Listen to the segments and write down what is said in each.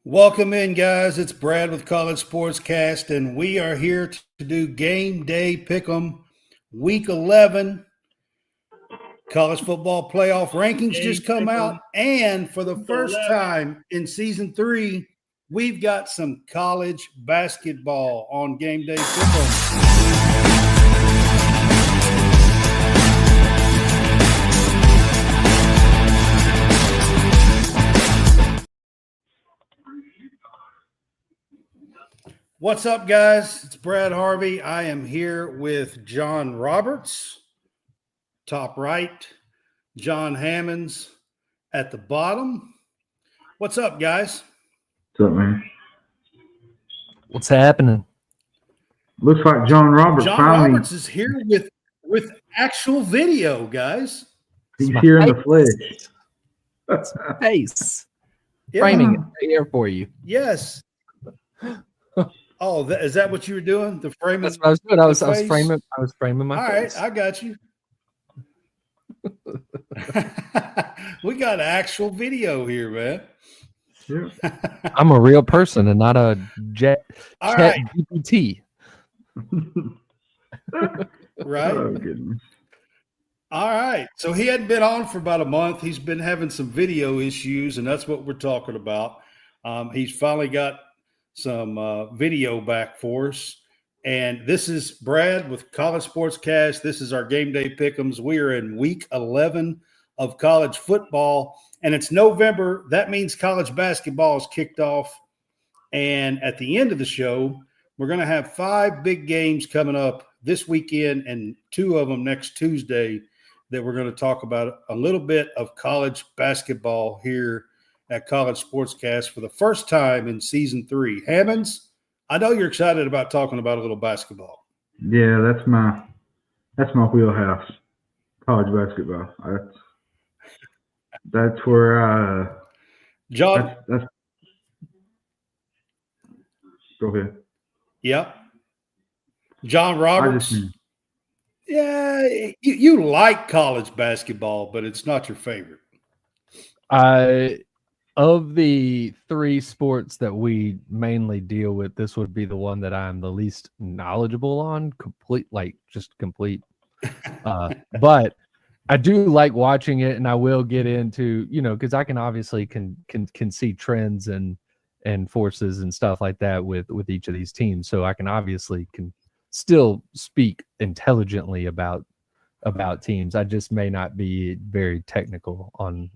Welcome in, guys. It's Brad with College SportsCast, and we are here to do Game Day Pick'em Week 11. College football playoff rankings just come out, and for the first time in Season 3, we've got some college basketball on Game Day Pick'em. What's up, guys? It's Brad Harvey. I am here with John Roberts, top right, John Hammonds at the bottom. What's up, guys? What's up, man? What's happening? Looks like John Roberts Roberts is here with actual video, guys. He's here in the flesh. Face. Yeah. Framing it right here for you. Yes. Oh, is that what you were doing? The framing? That's what I was doing. I was framing my face. All right, I got you. We got actual video here, man. Yeah. I'm a real person and not a chat GPT. Right. Oh, goodness. All right. So he hadn't been on for about a month. He's been having some video issues, and that's what we're talking about. He's finally got some video back for us. And this is Brad with College SportsCast. This is our Game Day Pick'ems. We are in Week 11 of college football, and it's November. That means college basketball is kicked off. And at the end of the show, we're going to have 5 big games coming up this weekend and 2 of them next Tuesday that we're going to talk about a little bit of college basketball here at College SportsCast for the first time in Season 3. Hammonds, I know you're excited about talking about a little basketball. Yeah, that's my wheelhouse. College basketball. That's where John. That's go ahead. Yep. John Roberts. Yeah, you like college basketball, but it's not your favorite. Of the 3 sports that we mainly deal with, this would be the one that I'm the least knowledgeable on. Complete. But I do like watching it, and I will get into, because I can obviously can see trends and forces and stuff like that with each of these teams. So I can obviously still speak intelligently about teams. I just may not be very technical on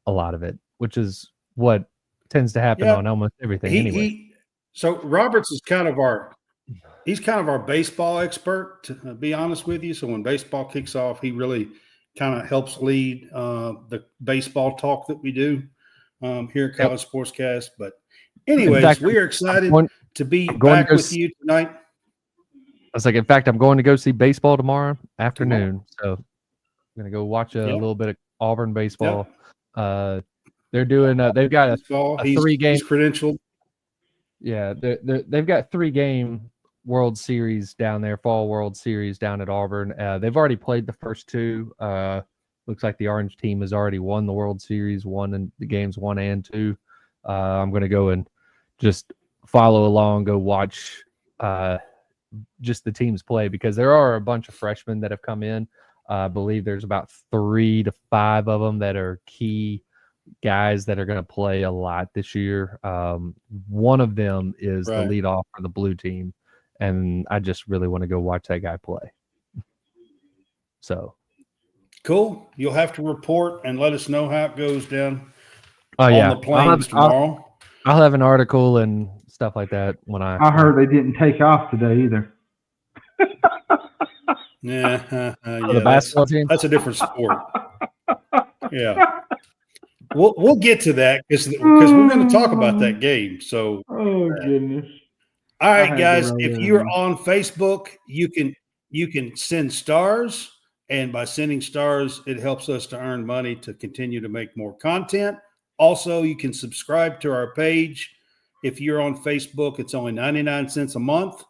a lot of it, which is what tends to happen on almost everything anyway. So Roberts is kind of our baseball expert, to be honest with you. So when baseball kicks off, he really kind of helps lead the baseball talk that we do here at College SportsCast. But anyways, we are excited to be back with you tonight. I was like, in fact, I'm going to go see baseball tomorrow afternoon. So I'm going to go watch a little bit of Auburn baseball. Yep. They're doing. They've got a 3-game credentialed. Yeah, they've got 3-game World Series down there, Fall World Series down at Auburn. They've already played the first 2. Looks like the Orange team has already won the World Series, won in the games 1 and 2. I'm going to go and just follow along, go watch just the teams play, because there are a bunch of freshmen that have come in. I believe there's about 3 to 5 of them that are key guys that are going to play a lot this year. One of them is the leadoff for the blue team, and I just really want to go watch that guy play. So cool. You'll have to report and let us know how it goes down on the plains tomorrow. I'll have an article and stuff like that when I heard they didn't take off today either. Yeah, the basketball team. That's a different sport. Yeah, we'll get to that because we're going to talk about that game. So, oh goodness! All right, guys. If you're on Facebook, you can send stars, and by sending stars, it helps us to earn money to continue to make more content. Also, you can subscribe to our page. If you're on Facebook, it's only 99 cents a month.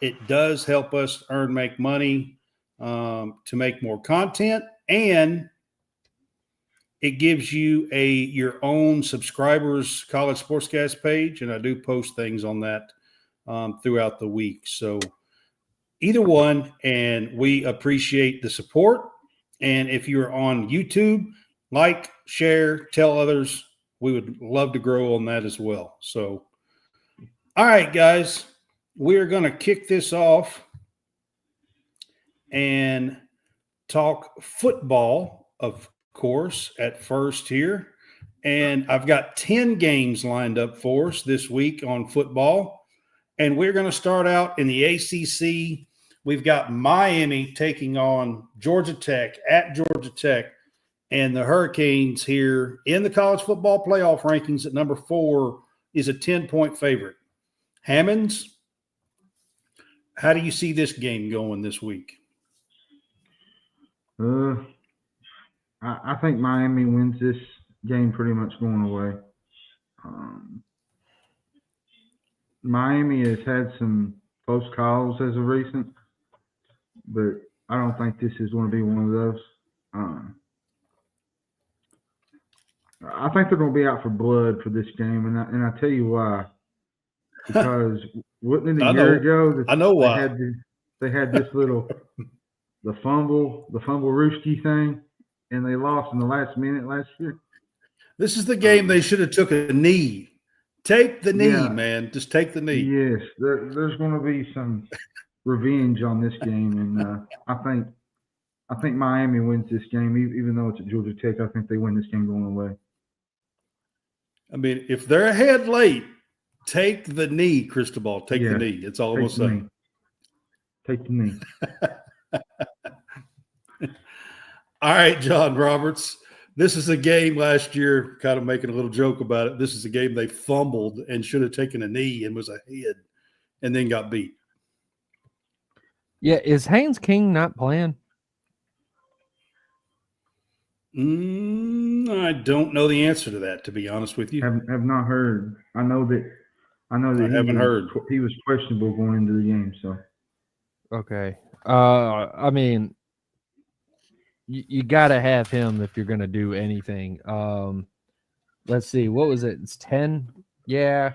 It does help us make money to make more content. And it gives you your own subscribers college sportscast page, and I do post things on that throughout the week. So either one, and we appreciate the support. And if you're on YouTube, like, share, tell others. We would love to grow on that as well. So, all right, guys, we are going to kick this off and talk football, of course, at first here. And I've got 10 games lined up for us this week on football. And we're going to start out in the ACC. We've got Miami taking on Georgia Tech at Georgia Tech. And the Hurricanes here in the college football playoff rankings at number 4 is a 10-point favorite. Hammonds, how do you see this game going this week? I think Miami wins this game pretty much going away. Miami has had some close calls as of recent, but I don't think this is going to be one of those. I think they're going to be out for blood for this game, and I tell you why. Because wasn't it a year ago that I know why they had this little the fumble Rooski thing, and they lost in the last minute last year. This is the game they should have took a knee. Take the knee, man. Just take the knee. Yes, there's going to be some revenge on this game, and I think Miami wins this game, even though it's at Georgia Tech. I think they win this game going away. I mean, if they're ahead late, take the knee, Cristobal. Take the knee. It's all I'm going to say. Take the knee. All right, John Roberts. This is a game last year, kind of making a little joke about it. This is a game they fumbled and should have taken a knee and was ahead and then got beat. Yeah, is Haynes King not playing? I don't know the answer to that, to be honest with you. Have not heard. I know that I haven't heard. He was questionable going into the game. So, okay. I mean, you got to have him if you're going to do anything. Let's see. What was it? It's 10. Yeah.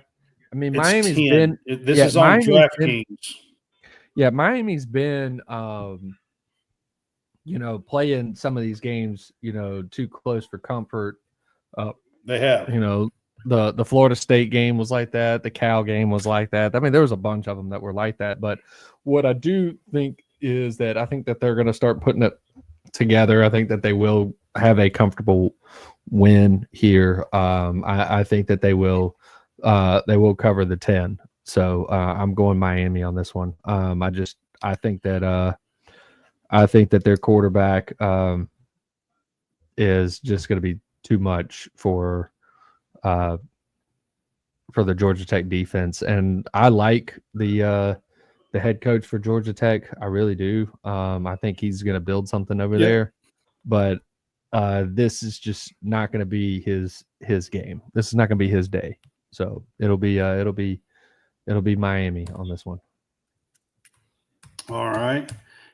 I mean, It's Miami's 10. been. This is on DraftKings. Yeah, Miami's been. Playing some of these games, too close for comfort. They have. The Florida State game was like that. The Cal game was like that. I mean, there was a bunch of them that were like that. But what I do think is that I think that they're going to start putting it together. I think that they will have a comfortable win here. I think that they will cover the 10. So I'm going Miami on this one. I think that their quarterback is just going to be too much for the Georgia Tech defense, and I like the head coach for Georgia Tech. I really do. I think he's going to build something over there, but this is just not going to be his game. This is not going to be his day. So it'll be Miami on this one. All right.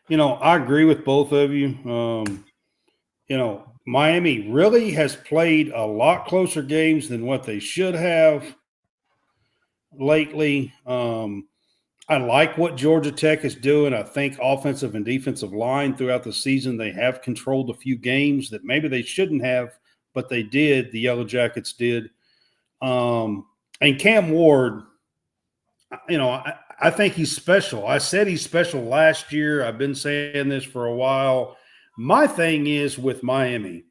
I agree with both of you. Miami really has played a lot closer games than what they should have lately. I like what Georgia Tech is doing. I think offensive and defensive line throughout the season, they have controlled a few games that maybe they shouldn't have, but they did. The Yellow Jackets did. And Cam Ward, I think he's special. I said he's special last year. I've been saying this for a while. My thing is with Miami,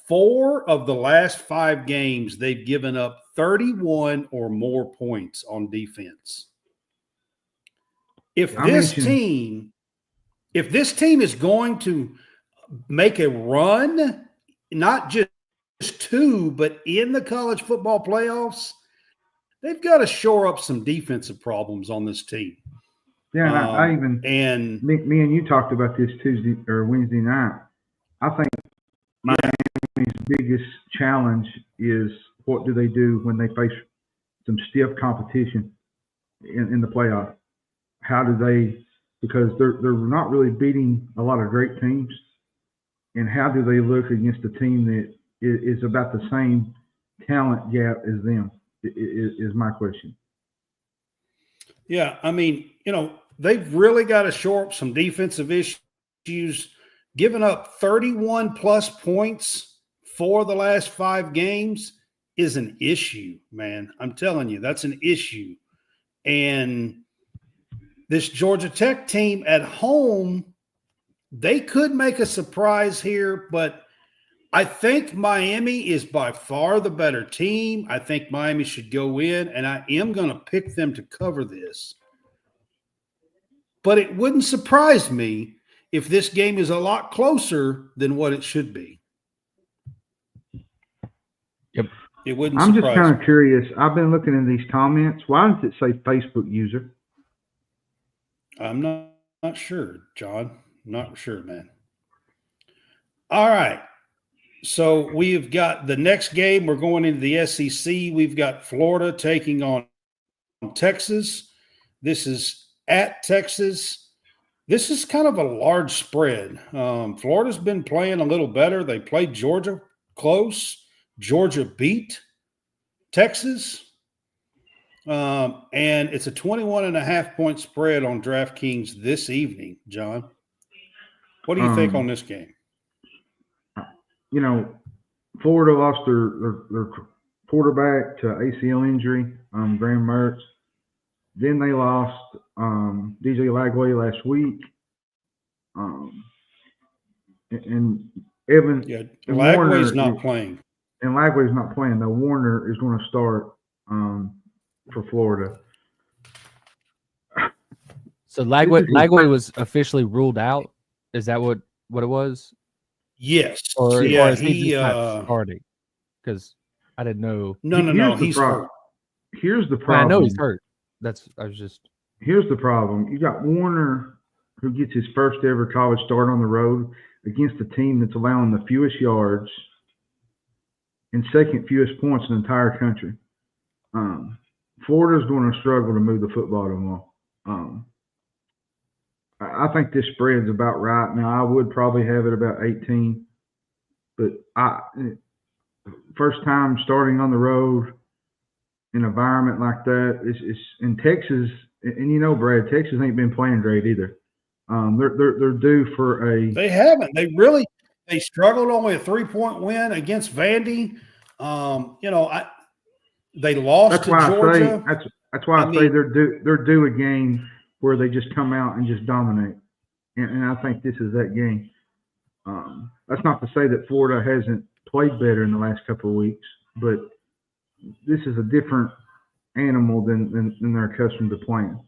4 of the last 5 games, they've given up 31 or more points on defense. If this team is going to make a run, not just 2, but in the college football playoffs, they've got to shore up some defensive problems on this team. Yeah, I even me and you talked about this Tuesday or Wednesday night. I think Miami's biggest challenge is what do they do when they face some stiff competition in the playoff? How do they? Because they're not really beating a lot of great teams, and how do they look against a team that is about the same talent gap as them? Is my question. Yeah, I mean, they've really got to shore up some defensive issues. Giving up 31 plus points for the last 5 games is an issue, man. I'm telling you, that's an issue. And this Georgia Tech team at home, they could make a surprise here, but I think Miami is by far the better team. I think Miami should go in, and I am going to pick them to cover this. But it wouldn't surprise me if this game is a lot closer than what it should be. Yep. It wouldn't I'm surprise just kind me. of curious. I've been looking in these comments. Why does it say Facebook user? I'm not sure, John. Not sure, man. All right. So we've got the next game. We're going into the SEC. We've got Florida taking on Texas. This is at Texas. This is kind of a large spread. Florida's been playing a little better. They played Georgia close. Georgia beat Texas. And it's a 21.5-point spread on DraftKings this evening, John. What do you think on this game? Florida lost their quarterback to ACL injury, Graham Mertz. Then they lost DJ Lagway last week. And Evan. Yeah, Lagway's not playing. And Lagway's not playing. Now Warner is going to start for Florida. So Lagway was officially ruled out. Is that what it was? Yes. Or is he just not starting? Because I didn't know. No. He's hurt. Here's the problem. I know he's hurt. Here's the problem. You got Warner, who gets his first ever college start on the road against a team that's allowing the fewest yards and second fewest points in the entire country. Florida's going to struggle to move the football tomorrow. I think this spread's about right. Now, I would probably have it about 18, but first time starting on the road in an environment like that, it's in Texas, and Brad, Texas ain't been playing great either. They're due for a. They haven't. They struggled only a 3-point win against Vandy. They lost to Georgia. That's why I say they're due a game where they just come out and just dominate, and I think this is that game. That's not to say that Florida hasn't played better in the last couple of weeks, but this is a different animal than they're accustomed to playing.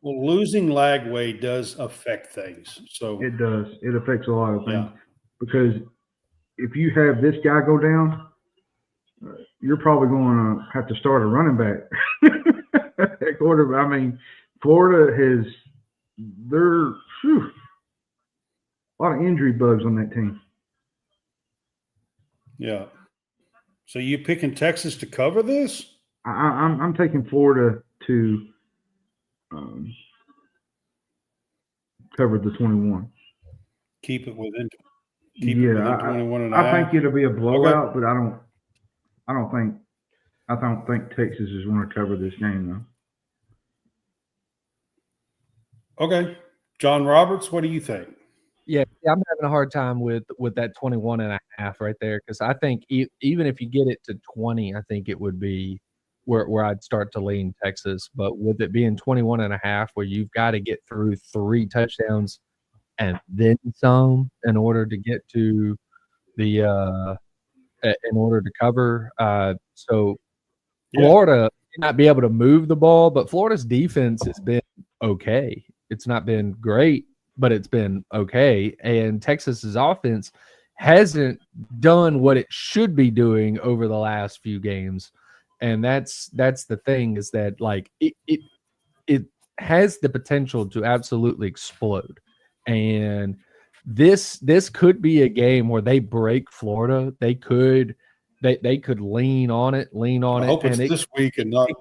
Losing Lagway does affect things. So it does. It affects a lot of things because if you have this guy go down, you're probably going to have to start a running back at quarterback. I mean, Florida has a lot of injury bugs on that team. Yeah. So you picking Texas to cover this? I'm taking Florida to cover the 21. Keep it within. Keep it within 21 and a half. I think it'll be a blowout, but I don't think Texas is going to cover this game though. Okay, John Roberts, what do you think? Yeah, I'm having a hard time with that 21 and a half right there because I think even if you get it to 20, I think it would be where I'd start to lean Texas. But with it being 21 and a half, where you've got to get through 3 touchdowns and then some in order to get to the in order to cover. So Florida may not be able to move the ball, but Florida's defense has been okay. It's not been great, but it's been okay. And Texas's offense hasn't done what it should be doing over the last few games. And that's the thing is that like it has the potential to absolutely explode. And this could be a game where they break Florida. They could lean on it. I hope it's this week and not a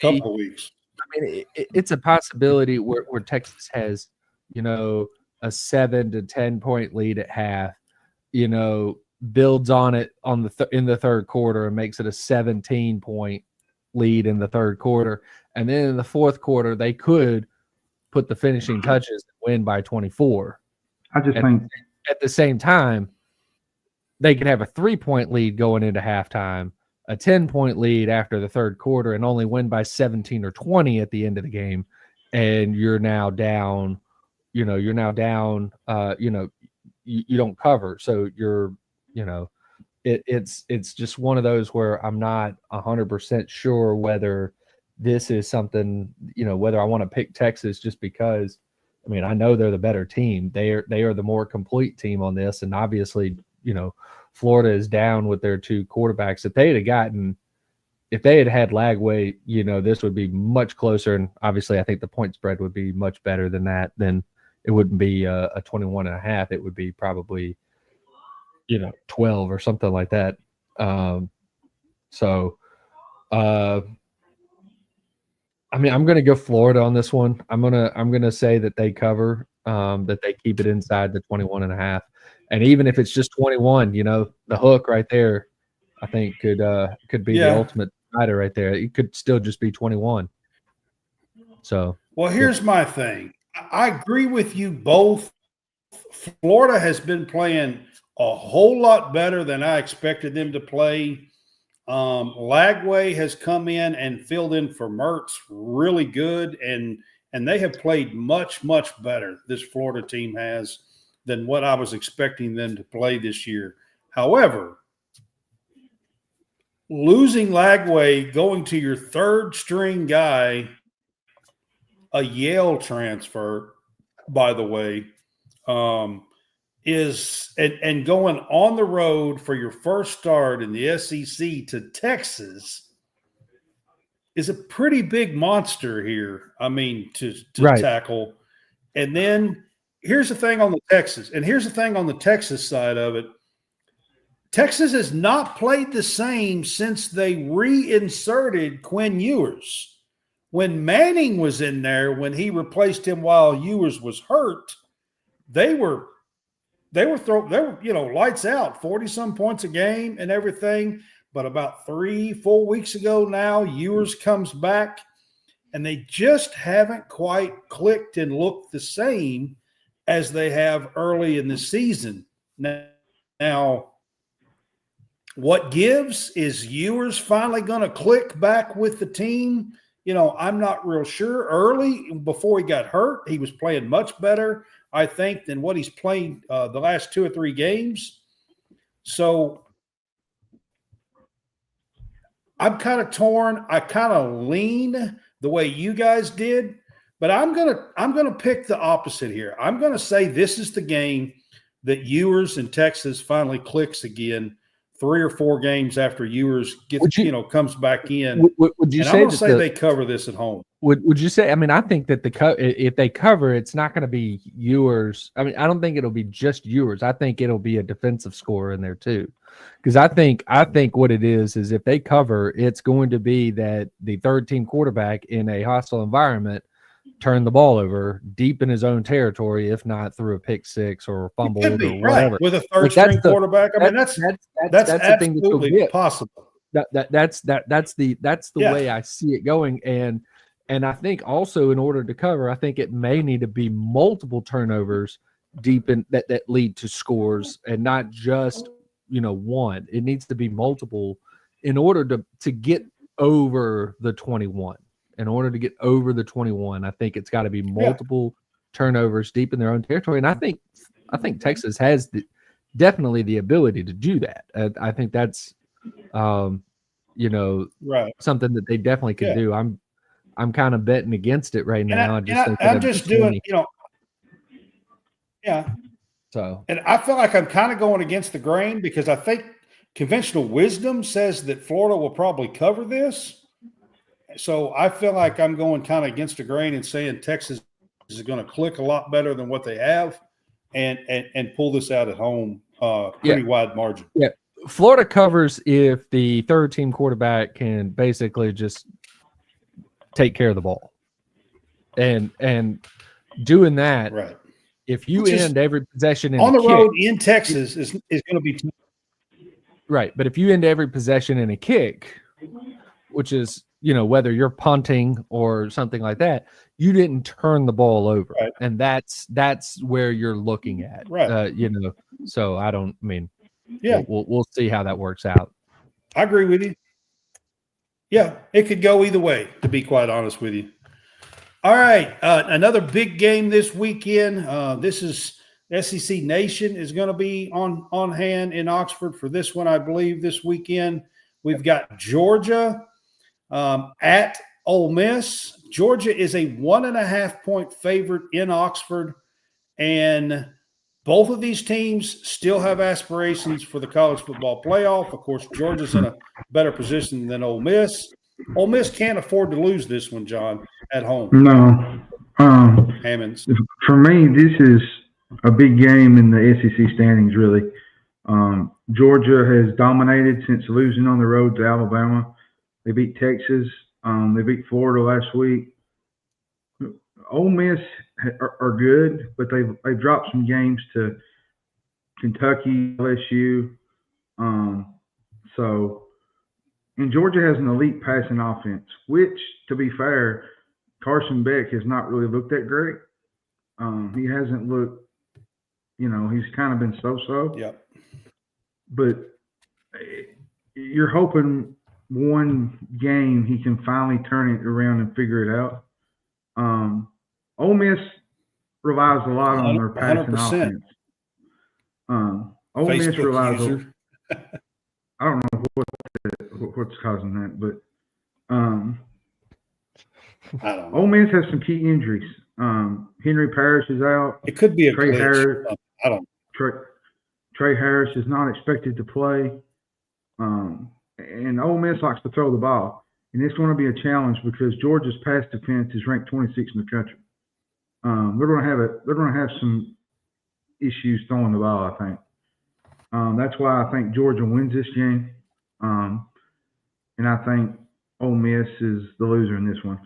couple of weeks. I mean, it's a possibility where Texas has, a 7 to 10 point lead at half, builds on it in the third quarter and makes it a 17-point lead in the third quarter. And then in the fourth quarter, they could put the finishing touches and win by 24. I just think at the same time, they could have a 3-point lead going into halftime, a 10-point lead after the third quarter, and only win by 17 or 20 at the end of the game. And you're now down, you don't cover. So it's just one of those where I'm not 100% sure whether this is something, whether I want to pick Texas just because, I know they're the better team. They are the more complete team on this. And obviously, Florida is down with their two quarterbacks. If they had Lagway, this would be much closer. And obviously I think the point spread would be much better than that. Then it wouldn't be a 21.5. It would be probably, 12 or something like that. I'm going to go Florida on this one. I'm going to say that they cover, that they keep it inside the 21.5. And even if it's just 21, the hook right there, I think could be the ultimate decider right there. It could still just be 21. So, well, here's my thing. I agree with you both. Florida has been playing a whole lot better than I expected them to play. Lagway has come in and filled in for Mertz really good, and they have played much, much better, this Florida team has, than what I was expecting them to play this year. However, losing Lagway, going to your third string guy, a Yale transfer, by the way, is and going on the road for your first start in the SEC to Texas is a pretty big monster here. To right. tackle. And then here's the thing on the Texas side of it. Texas has not played the same since they reinserted Quinn Ewers. When Manning was in there, when he replaced him while Ewers was hurt, they were lights out, 40-some points a game and everything. But about 3-4 weeks ago now, Ewers comes back, and they just haven't quite clicked and looked the same as they have early in the season. Now, what gives is Ewers finally going to click back with the team? I'm not real sure. Early, before he got hurt, he was playing much better, I think, than what he's played the last 2 or 3 games. So I'm kind of torn. I kind of lean the way you guys did, but I'm gonna pick the opposite here. I'm gonna say this is the game that Ewers and Texas finally clicks again. 3 or 4 games after Ewers gets, comes back in. Would you say they cover this at home? Would you say? I think that if they cover, it's not going to be Ewers. I don't think it'll be just Ewers. I think it'll be a defensive score in there too, because I think what it is if they cover, it's going to be that the third team quarterback in a hostile environment turn the ball over deep in his own territory, if not through a pick six or fumbled or whatever. Right. With a third string quarterback. That's absolutely possible. That's the way I see it going. And I think also in order to cover, I think it may need to be multiple turnovers deep in that lead to scores, and not just one. It needs to be multiple in order to get over the 21. In order to get over the 21, I think it's got to be multiple turnovers deep in their own territory. And I think Texas has definitely the ability to do that. I think that's, something that they definitely can do. I'm kind of betting against it right now. I'm just doing. So, and I feel like I'm kind of going against the grain because I think conventional wisdom says that Florida will probably cover this. So I feel like I'm going kind of against the grain and saying Texas is going to click a lot better than what they have and pull this out at home pretty wide margin. Yeah. Florida covers if the third team quarterback can basically just take care of the ball. And doing that, right. If you end every possession in on the road in Texas is going to be Right. But if you end every possession in a kick, which is, whether you're punting or something like that, you didn't turn the ball over. Right. And that's where you're looking at. Right. So yeah, we'll see how that works out. I agree with you. Yeah, it could go either way, to be quite honest with you. All right, another big game this weekend. This is SEC Nation is going to be on hand in Oxford for this one, I believe, this weekend. We've got Georgia at Ole Miss. Georgia is a 1.5-point favorite in Oxford, and both of these teams still have aspirations for the college football playoff. Of course, Georgia's in a better position than Ole Miss. Ole Miss can't afford to lose this one, John, at home. No. Hammonds. For me, this is a big game in the SEC standings, really. Georgia has dominated since losing on the road to Alabama. They beat Texas. They beat Florida last week. Ole Miss are good, but they've dropped some games to Kentucky, LSU. And Georgia has an elite passing offense, which, to be fair, Carson Beck has not really looked that great. He hasn't looked, he's kind of been so-so. Yep. But you're hoping one game he can finally turn it around and figure it out. Ole Miss relies a lot on their passing 100%. offense. Ole Miss relies. I don't know what's causing that, but I don't know. Ole Miss has some key injuries. Henry Parrish is out. It could be a Trey glitch. Harris. I don't. Trey Harris is not expected to play. And Ole Miss likes to throw the ball. And it's going to be a challenge because Georgia's pass defense is ranked 26 in the country. They're going to have some issues throwing the ball, I think. That's why I think Georgia wins this game. And I think Ole Miss is the loser in this one.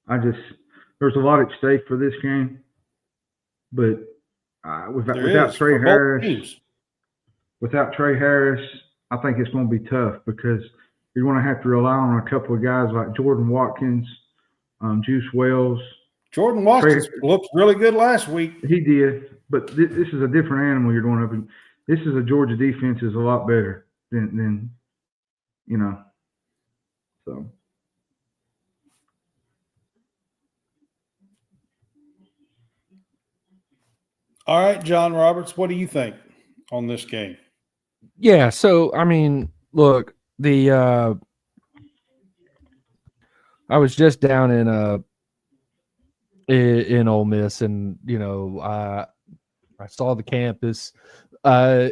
There's a lot at stake for this game, but without Trey Harris, I think it's going to be tough because you're going to have to rely on a couple of guys like Jordan Watkins, Juice Wells. Jordan Watkins looked really good last week. He did, but this is a different animal you're going up against. This is a Georgia defense is a lot better than so. All right, John Roberts, what do you think on this game? Yeah, so look, I was just down in Ole Miss, and I saw the campus. On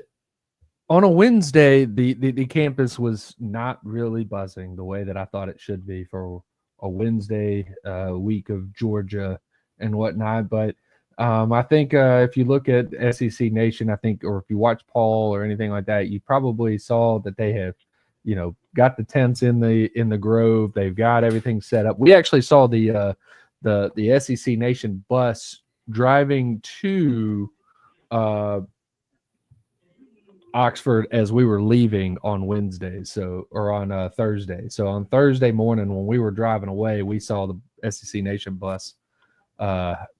a Wednesday, the campus was not really buzzing the way that I thought it should be for a Wednesday week of Georgia and whatnot. But I think if you look at SEC Nation, or if you watch Paul or anything like that, you probably saw that they have, got the tents in the Grove. They've got everything set up. We actually saw the SEC Nation bus driving to Oxford as we were leaving on Wednesday, or on Thursday. So on Thursday morning when we were driving away, we saw the SEC Nation bus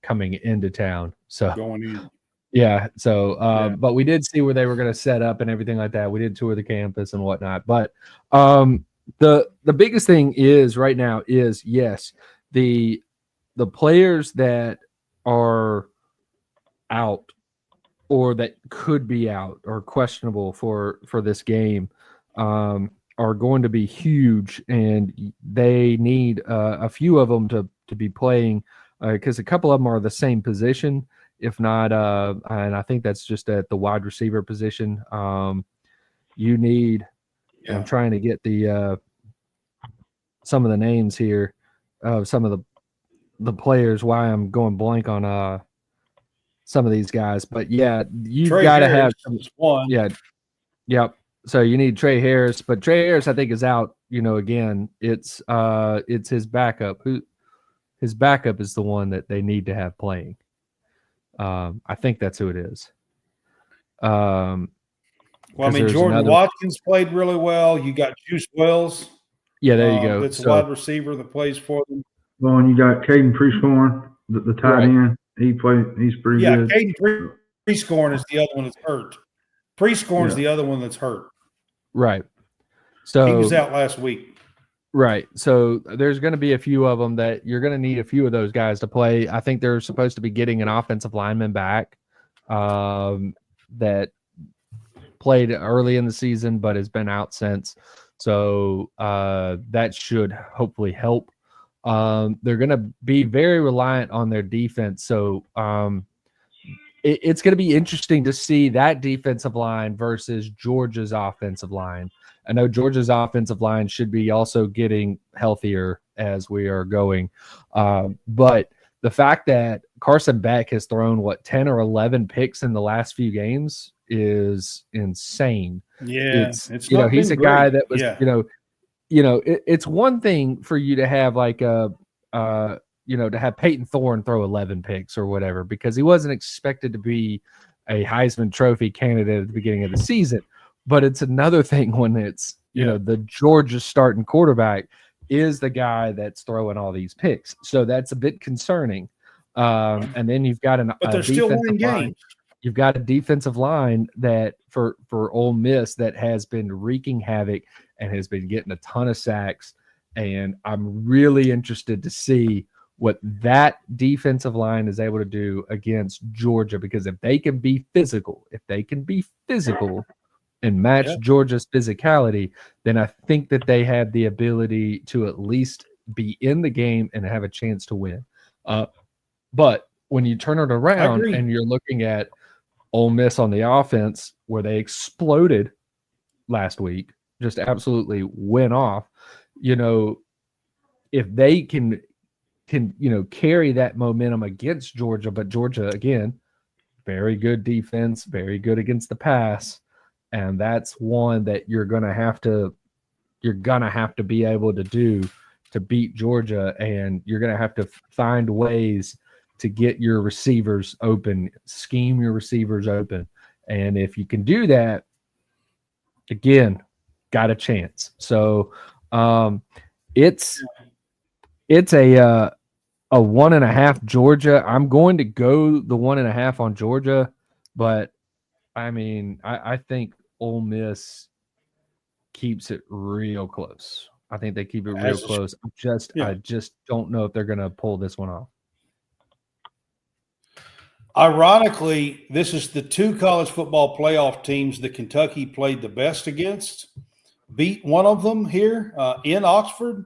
coming into town. So going in. Yeah. So but we did see where they were going to set up and everything like that. We did tour the campus and whatnot. But the biggest thing is right now is, yes, the players that are out or that could be out or questionable for this game are going to be huge, and they need a few of them to be playing because a couple of them are the same position, if not, and I think that's just at the wide receiver position. You need. Yeah. I'm trying to get the some of the names here of some of the players. Why I'm going blank on some of these guys, but yeah, you've got to have one. Yeah, yep. So you need Trey Harris, but Trey Harris, I think, is out. Again, it's his backup. His backup is the one that they need to have playing. I think that's who it is. Well, I mean, Jordan Watkins played really well. You got Juice Wells. Yeah, there you go. That's a wide receiver that plays for them. Well, and you got Caden Prieskorn, the tight end. He's pretty good. Yeah, Caden Prieskorn is the other one that's hurt. Prieskorn's the other one that's hurt. Right. So he was out last week. Right. So there's going to be a few of them that you're going to need a few of those guys to play. I think they're supposed to be getting an offensive lineman back that played early in the season but has been out since. So that should hopefully help. They're going to be very reliant on their defense. So it's going to be interesting to see that defensive line versus Georgia's offensive line. I know Georgia's offensive line should be also getting healthier as we are going. But the fact that Carson Beck has thrown, 10 or 11 picks in the last few games is insane. Yeah. It's he's a guy that was, it's one thing for you to have like to have Peyton Thorne throw 11 picks or whatever, because he wasn't expected to be a Heisman Trophy candidate at the beginning of the season. But it's another thing when it's, the Georgia starting quarterback is the guy that's throwing all these picks. So that's a bit concerning. And then you've got but they're still winning games. You've got a defensive line that for Ole Miss that has been wreaking havoc and has been getting a ton of sacks. And I'm really interested to see what that defensive line is able to do against Georgia, because if they can be physical and match Georgia's physicality, then I think that they have the ability to at least be in the game and have a chance to win. But when you turn it around and you're looking at Ole Miss on the offense, where they exploded last week, just absolutely went off, if they can carry that momentum against Georgia, but Georgia, again, very good defense, very good against the pass. And that's one that you're gonna have to be able to do to beat Georgia, and you're gonna have to find ways to get your receivers open, scheme your receivers open, and if you can do that, again, got a chance. So it's a 1.5 Georgia. I'm going to go the 1.5 on Georgia, but I mean, I think Ole Miss keeps it real close. I think they keep it real close. I just don't know if they're going to pull this one off. Ironically, this is the two college football playoff teams that Kentucky played the best against. Beat one of them here in Oxford,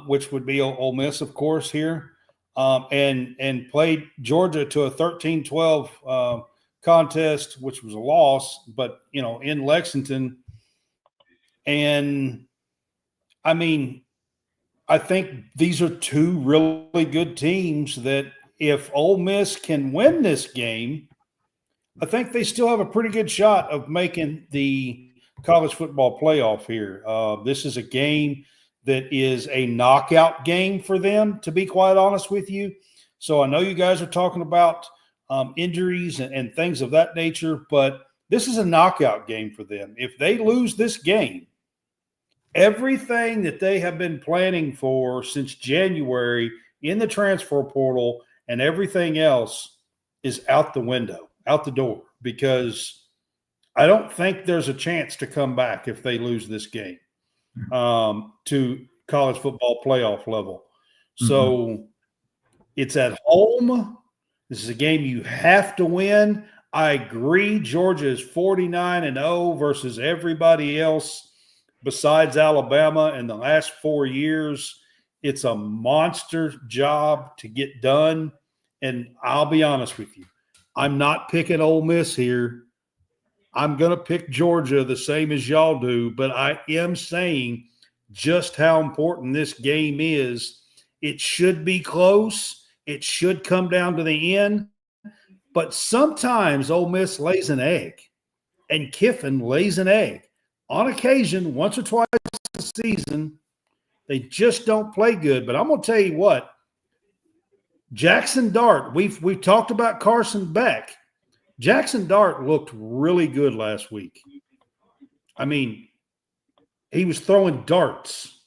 which would be Ole Miss, of course, here, and played Georgia to a 13-12 contest, which was a loss, but in Lexington. And I mean, I think these are two really good teams that if Ole Miss can win this game, I think they still have a pretty good shot of making the college football playoff here. This is a game that is a knockout game for them, to be quite honest with you. So I know you guys are talking about injuries and things of that nature, but this is a knockout game for them. If they lose this game, everything that they have been planning for since January in the transfer portal and everything else is out the window, out the door, because I don't think there's a chance to come back if they lose this game to college football playoff level. So it's at home. This is a game you have to win. I agree. Georgia is 49-0 versus everybody else besides Alabama in the last 4 years. It's a monster job to get done. And I'll be honest with you, I'm not picking Ole Miss here. I'm going to pick Georgia the same as y'all do, but I am saying just how important this game is. It should be close. It should come down to the end. But sometimes Ole Miss lays an egg, and Kiffin lays an egg. On occasion, once or twice a season, they just don't play good. But I'm going to tell you what, Jackson Dart, we've talked about Carson Beck. Jackson Dart looked really good last week. I mean, he was throwing darts.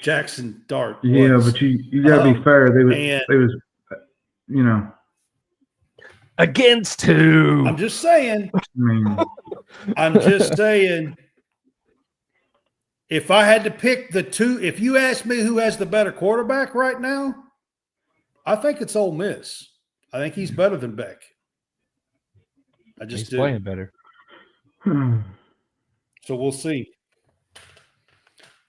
Jackson Dart. Yeah, but you got to be fair. They was, you know. Against who? I'm just saying. I'm just saying. If I had to pick the two, if you ask me who has the better quarterback right now, I think it's Ole Miss. I think he's better than Beck. He's playing better. So we'll see.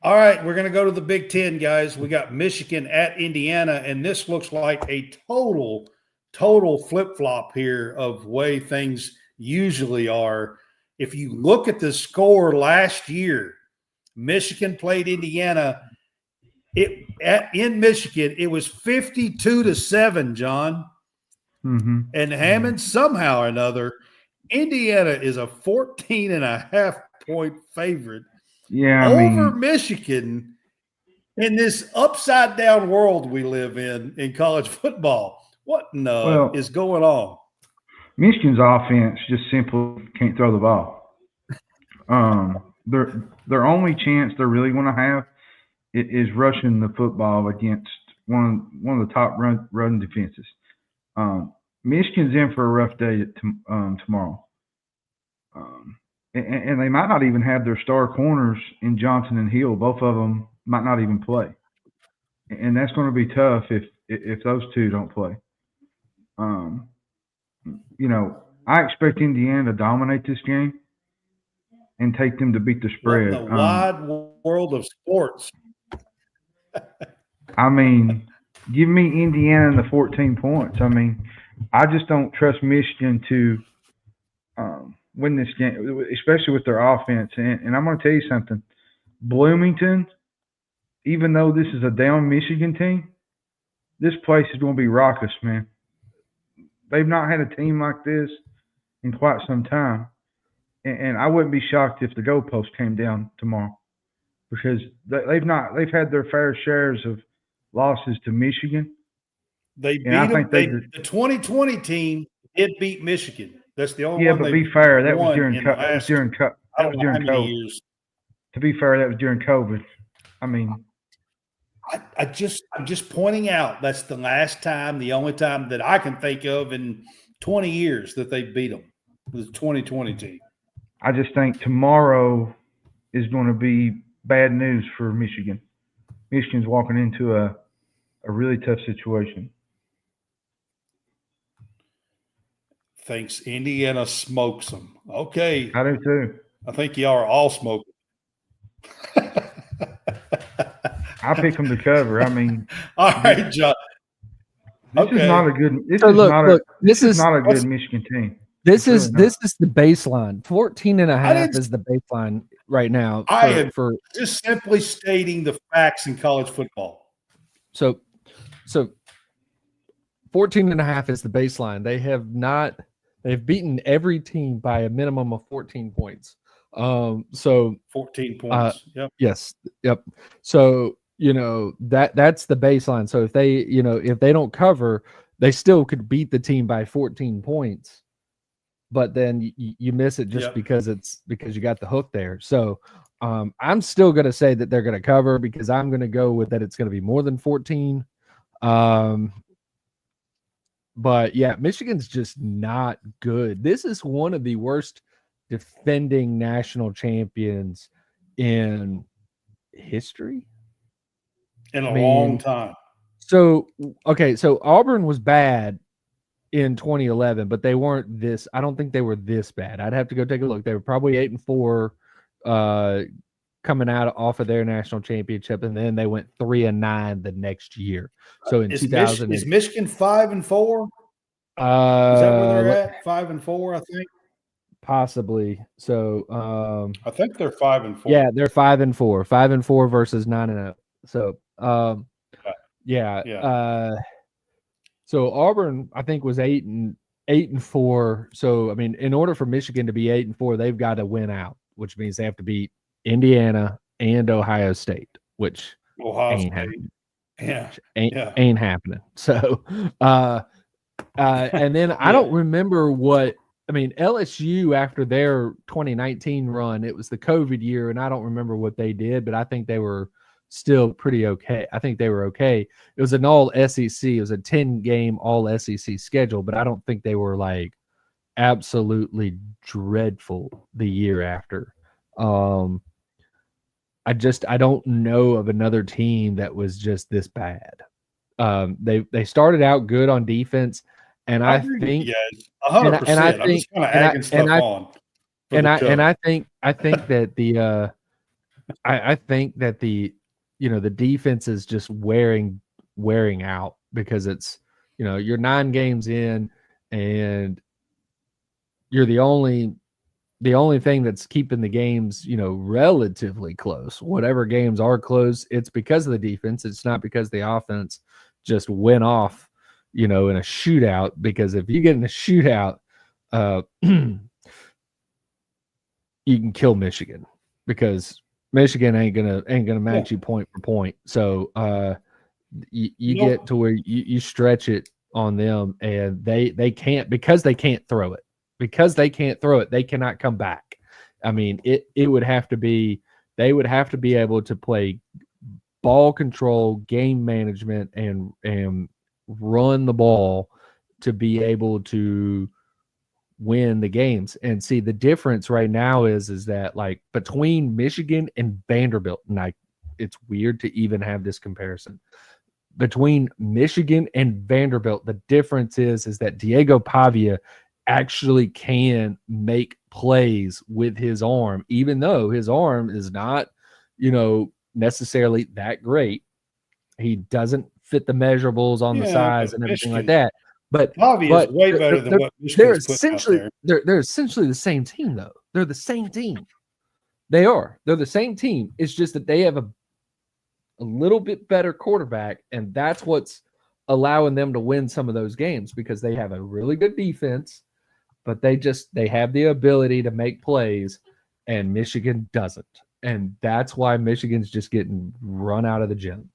All right, we're going to go to the Big Ten, guys. We got Michigan at Indiana, and this looks like a total flip-flop here of way things usually are. If you look at the score last year, Michigan played Indiana. In Michigan, it was 52-7, John. Mm-hmm. And Hammond, somehow or another, Indiana is a 14.5-point favorite over Michigan in this upside-down world we live in college football. What is going on? Michigan's offense just simply can't throw the ball. Their only chance they're really going to have is rushing the football against one of the top run defenses. Michigan's in for a rough day tomorrow. And they might not even have their star corners in Johnson and Hill. Both of them might not even play. And that's going to be tough if those two don't play. I expect Indiana to dominate this game and take them to beat the spread. What in the wide world of sports. I mean, give me Indiana and the 14 points. I mean, I just don't trust Michigan to win this game, especially with their offense. And I'm going to tell you something. Bloomington, even though this is a down Michigan team, this place is going to be raucous, man. They've not had a team like this in quite some time. And I wouldn't be shocked if the goalpost came down tomorrow, because they've had their fair shares of losses to Michigan. They beat them. The 2020 team did beat Michigan. That's the only one. Yeah, but be fair, that was during COVID. To be fair, that was during COVID. I mean, I'm just pointing out that's the only time that I can think of in 20 years that they beat them. It was the 2020 team. I just think tomorrow is going to be bad news for Michigan. Michigan's walking into a really tough situation. Thinks Indiana smokes them. Okay. I do too. I think y'all are all smoking. I pick them to cover. I mean, all right, John. This is not a good. This is not a good Michigan team. This is the baseline. 14.5 is the baseline right now. I am just simply stating the facts in college football. So 14.5 is the baseline. They've beaten every team by a minimum of 14 points. 14 points. Yep. Yes. Yep. So, that's the baseline. So if they don't cover, they still could beat the team by 14 points. But then you miss it just because you got the hook there. So I'm still going to say that they're going to cover, because I'm going to go with that it's going to be more than 14. But yeah, Michigan's just not good. This is one of the worst defending national champions in history. In a long time. So Auburn was bad in 2011, but they weren't this. I don't think they were this bad. I'd have to go take a look. They were probably 8-4 coming off of their national championship, and then they went 3-9 the next year. So in 2000, is Michigan 5-4? Is that where they're at? 5-4, I think. Possibly. So I think they're 5-4. Yeah, they're 5-4. 5-4 versus 9-0. So so Auburn, I think, was 8-4. So I mean, in order for Michigan to be 8-4, they've got to win out, which means they have to beat Indiana and Ohio State, which ain't happening. Ain't happening. So and then I don't remember what LSU after their 2019 run, it was the COVID year, and I don't remember what they did, but I think they were still pretty okay. I think they were okay. It was an all SEC. It was a 10-game all SEC schedule, but I don't think they were like absolutely dreadful the year after. I don't know of another team that was just this bad. They started out good on defense, and I think 100%. I'm just kind of agging stuff on. I think that I think that the defense is just wearing out, because it's, you're 9 games in and you're the only thing that's keeping the games, relatively close. Whatever games are close, it's because of the defense. It's not because the offense just went off, in a shootout. Because if you get in a shootout, you can kill Michigan, because Michigan ain't gonna match you point for point. So you get to where you stretch it on them, and they can't, because they can't throw it. Because they can't throw it, they cannot come back. I mean, it would have to be, they would have to be able to play ball control, game management, and run the ball to be able to win the games. And see, the difference right now is that, like, between Michigan and Vanderbilt, and it's weird to even have this comparison. Between Michigan and Vanderbilt, the difference is that Diego Pavia actually can make plays with his arm, even though his arm is not, necessarily that great. He doesn't fit the measurables on the size and everything like that. But Pavia is way better than what Michigan's putting out there. They're essentially the same team, though. They're the same team. They are. They're the same team. It's just that they have a little bit better quarterback, and that's what's allowing them to win some of those games, because they have a really good defense, but they have the ability to make plays, and Michigan doesn't. And that's why Michigan's just getting run out of the gym.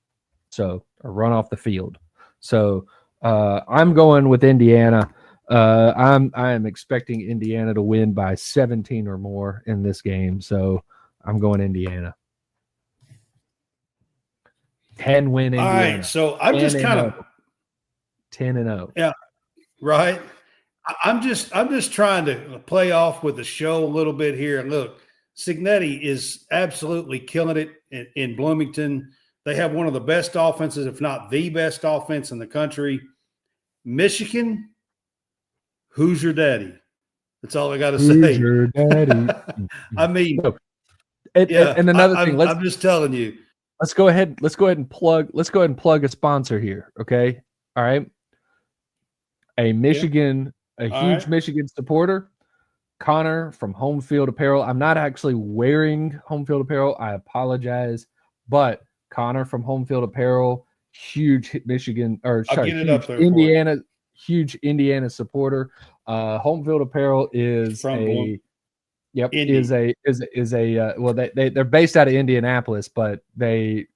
Or run off the field. So I'm going with Indiana. I am expecting Indiana to win by 17 or more in this game. So I'm going Indiana. 10-win Indiana. All right. So I'm just kind of 10-0. Yeah. Right. I'm just trying to play off with the show a little bit here. And look, Cignetti is absolutely killing it in Bloomington. They have one of the best offenses, if not the best offense in the country. Michigan, who's your daddy? That's all I got to say. Who's your daddy? I mean, and another thing, I'm just telling you. Let's go ahead and plug a sponsor here. Okay. All right. A huge Michigan supporter, Connor from Home Field Apparel. I'm not actually wearing Home Field Apparel. I apologize, but Connor from Home Field Apparel, huge Michigan, or sorry, huge Indiana supporter. Home Field Apparel is they're based out of Indianapolis, but they're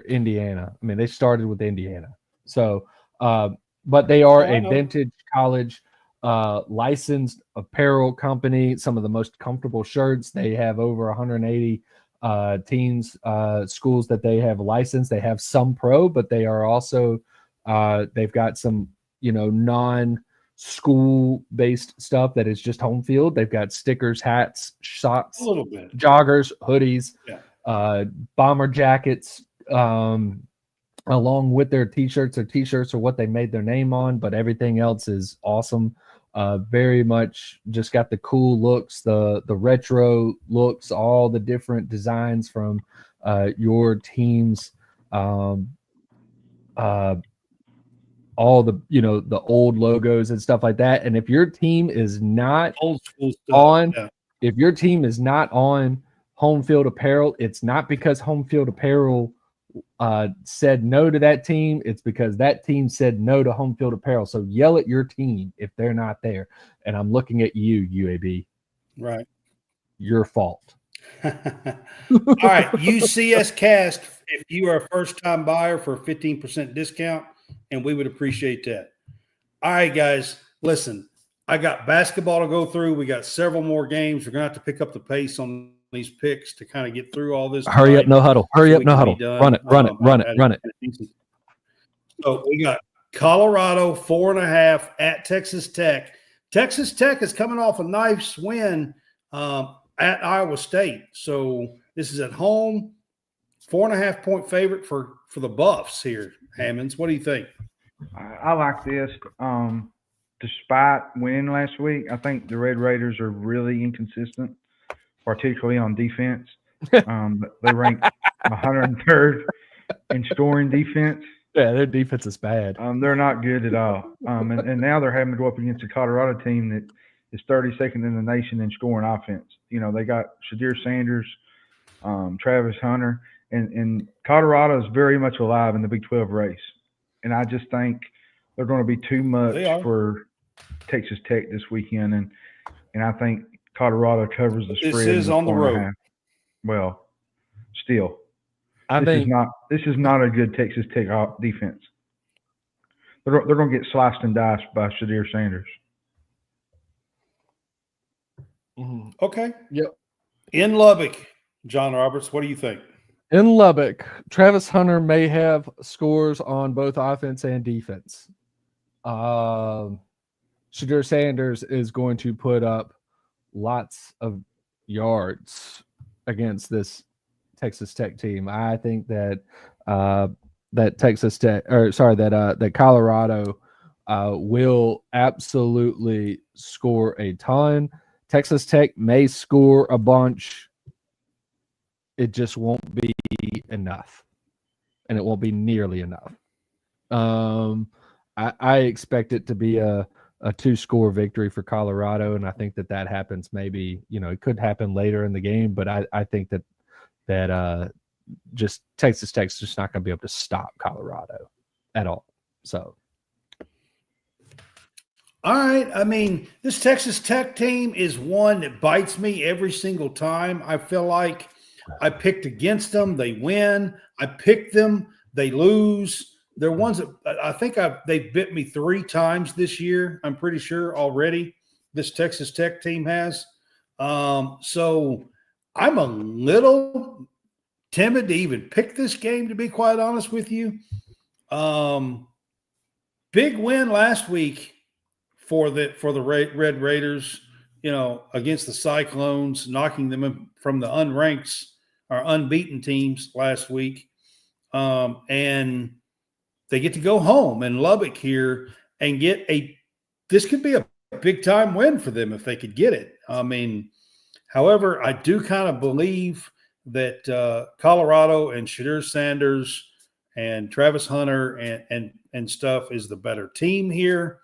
Indiana. I mean, they started with Indiana. So, but they are a vintage college licensed apparel company. Some of the most comfortable shirts. They have over 180 teams, schools that they have licensed. They have some pro, but they are also they've got some non-school based stuff that is just home field. They've got stickers, hats, socks, a little bit, joggers, hoodies, bomber jackets, along with their t-shirts. Their t-shirts are what they made their name on, but everything else is awesome. Very much just got the cool looks, the retro looks, all the different designs from your team's all the the old logos and stuff like that. And if your team is not old school stuff, if your team is not on Home Field Apparel, it's not because Home Field Apparel said no to that team. It's because that team said no to Home Field Apparel. So yell at your team if they're not there. And I'm looking at you, UAB. Right. Your fault. All right. UCS Cast, if you are a first-time buyer, for a 15% discount, and we would appreciate that. All right, guys. listen, I got basketball to go through. We got several more games. We're going to have to pick up the pace on these picks to kind of get through all this. Hurry up, no huddle. Hurry up, no huddle. Run it. So we got Colorado 4.5 at Texas Tech. Texas Tech is coming off a nice win at Iowa State. So this is at home. 4.5 point favorite for the Buffs here. Hammonds, what do you think? I like this. Despite winning last week, I think the Red Raiders are really inconsistent, particularly on defense. They rank 103rd in scoring defense. Yeah, their defense is bad. They're not good at all. And now they're having to go up against a Colorado team that is 32nd in the nation in scoring offense. You know, they got Shadir Sanders, Travis Hunter, and Colorado is very much alive in the Big 12 race. And I just think they're going to be too much for Texas Tech this weekend. And I think Colorado covers the spread. This is on the road. Well, still. This is not a good Texas Tech defense. They're going to get sliced and diced by Shadir Sanders. Okay. Yep. In Lubbock, John Roberts, what do you think? In Lubbock, Travis Hunter may have scores on both offense and defense. Shadir Sanders is going to put up lots of yards against this Texas Tech team. I think that that Colorado will absolutely score a ton. Texas Tech may score a bunch. It just won't be enough, and it won't be nearly enough. I expect it to be a 2-score victory for Colorado, and I think that happens. Maybe it could happen later in the game, but I think that just Texas Tech's just not going to be able to stop Colorado at all. So. All right. I mean, this Texas Tech team is one that bites me every single time. I feel like I picked against them, they win. I picked them, they lose. They're ones that I think they've bit me 3 times this year. I'm pretty sure already this Texas Tech team has. So I'm a little timid to even pick this game, to be quite honest with you. Big win last week for the Red Raiders, against the Cyclones, knocking them from the unbeaten teams last week. And they get to go home in Lubbock here and this could be a big time win for them if they could get it. I mean, however, I do kind of believe that Colorado and Shadir Sanders and Travis Hunter and stuff is the better team here.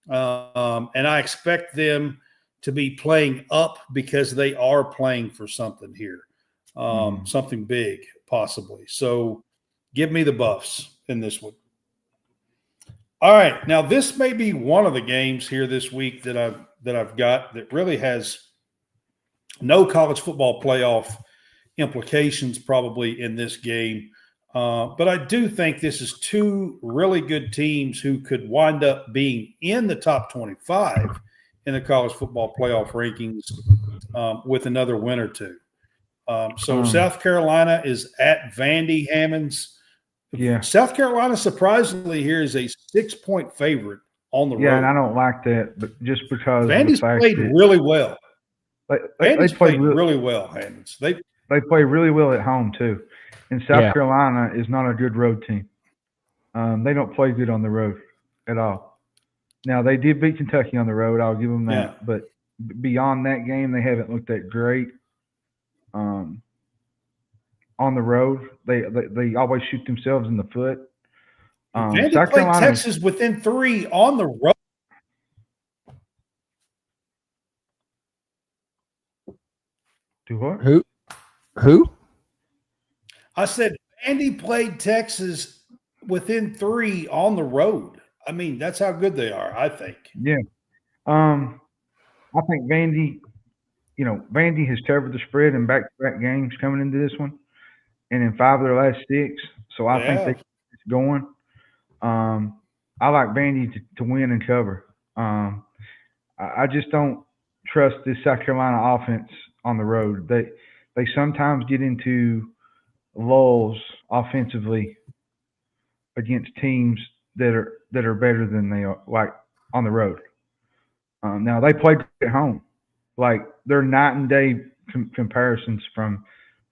And I expect them to be playing up because they are playing for something here. Something big, possibly. So give me the Buffs in this one. All right. Now, this may be one of the games here this week that I've got that really has no college football playoff implications probably in this game. But I do think this is 2 really good teams who could wind up being in the top 25 in the college football playoff rankings with another win or 2. South Carolina is at Vandy. Hammonds. Yeah. South Carolina, surprisingly, here is a 6-point favorite on the road. Yeah, and I don't like that, but just because Vandy's played really well. Vandy's played really well, Hammonds. They play really well at home too. And South Carolina is not a good road team. They don't play good on the road at all. Now, they did beat Kentucky on the road. I'll give them that. Yeah. But beyond that game, they haven't looked that great. On the road, they always shoot themselves in the foot. Vandy South played Carolina, Texas within 3 on the road. Do what? Who? I said Vandy played Texas within 3 on the road. I mean, that's how good they are, I think. Yeah. I think Vandy has covered the spread in back-to-back games coming into this one, and in 5 of their last 6. So I think they keep going. I like Vandy to win and cover. I just don't trust this South Carolina offense on the road. They sometimes get into lulls offensively against teams that are better than they are, like on the road. Now they played at home, like they're night and day comparisons from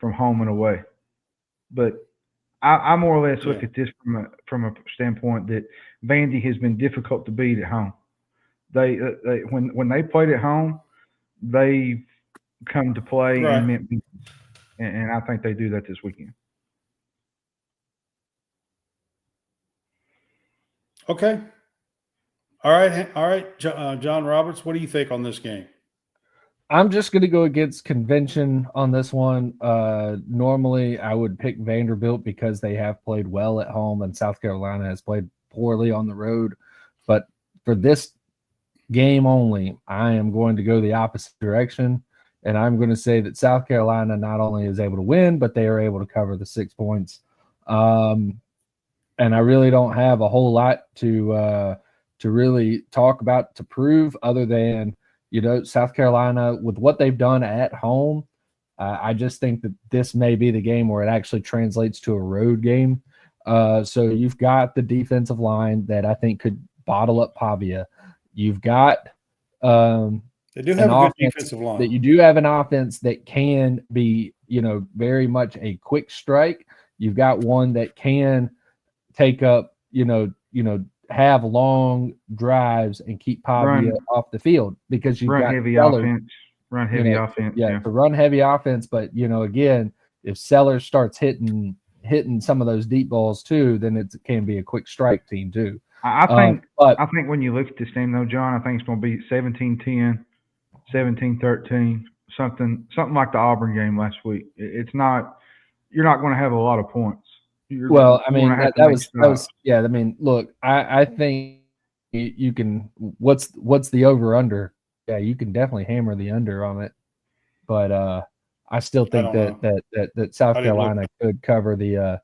home and away. But I more or less look at this from a standpoint that Vandy has been difficult to beat at home. They when they played at home, they come to play and meant business, and I think they do that this weekend. Okay. All right, John Roberts, what do you think on this game? I'm just going to go against convention on this one. Normally, I would pick Vanderbilt because they have played well at home, and South Carolina has played poorly on the road. But for this game only, I am going to go the opposite direction, and I'm going to say that South Carolina not only is able to win, but they are able to cover the 6 points. And I really don't have a whole lot to really talk about to prove other than, South Carolina, with what they've done at home, I just think that this may be the game where it actually translates to a road game. So you've got the defensive line that I think could bottle up Pavia. You've got they do have a good defensive line. That you do have an offense that can be, very much a quick strike. You've got one that can take up, have long drives and keep Pavia off the field because you've got heavy offense. Run heavy offense. Yeah, to run heavy offense. But again, if Sellers starts hitting some of those deep balls too, then it can be a quick strike team too. I think when you look at this game though, John, I think it's going to be 17-10, 17-13, something like the Auburn game last week. It's not. You're not going to have a lot of points. That was yeah. I mean, look, I think you can. What's the over under? Yeah, you can definitely hammer the under on it, but I still think that South Carolina could cover the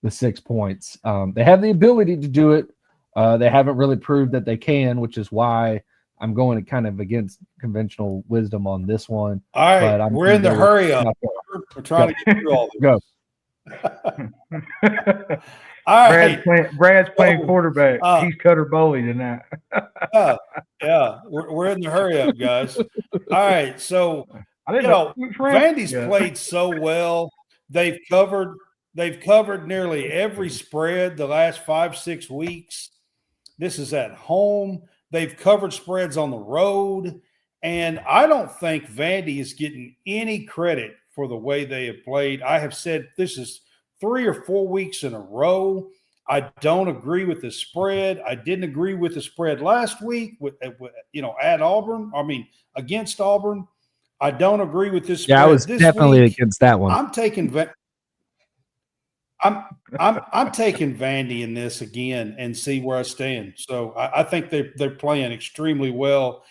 6 points. They have the ability to do it. They haven't really proved that they can, which is why I'm going kind of against conventional wisdom on this one. All right, but we're in the hurry up. We're trying to get through all this. Go. All right. Brad's playing quarterback. He's Cutter Bowley tonight. yeah. We're in the hurry up, guys. All right. So, Vandy's played so well. They've covered nearly every spread the last 5-6 weeks. This is at home. They've covered spreads on the road. And I don't think Vandy is getting any credit for the way they have played. I have said this is 3 or 4 weeks in a row. I don't agree with the spread. I didn't agree with the spread last week at Auburn. I mean, against Auburn. I don't agree with this spread. Yeah, I was definitely against that one. I'm taking I'm taking Vandy in this again and see where I stand. So I think they're playing extremely well.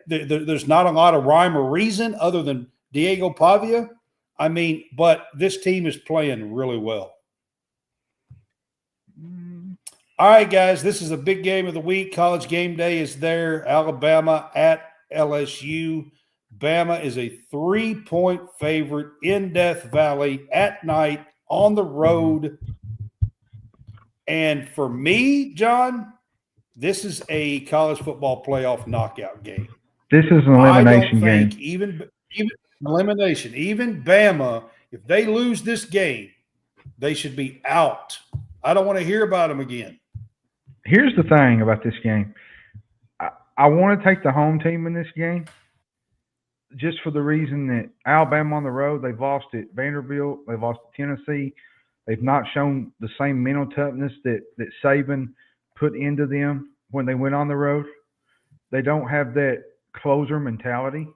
There's not a lot of rhyme or reason other than Diego Pavia. I mean, but this team is playing really well. All right, guys, this is a big game of the week. College game day is there. Alabama at LSU. Bama is a 3-point favorite in Death Valley at night on the road. And for me, John, this is a college football playoff knockout game. This is an elimination game. Even elimination. Even Bama, if they lose this game, they should be out. I don't want to hear about them again. Here's the thing about this game. I want to take the home team in this game just for the reason that Alabama on the road, they've lost at Vanderbilt, they've lost at Tennessee. They've not shown the same mental toughness that Saban put into them when they went on the road. They don't have that closer mentality.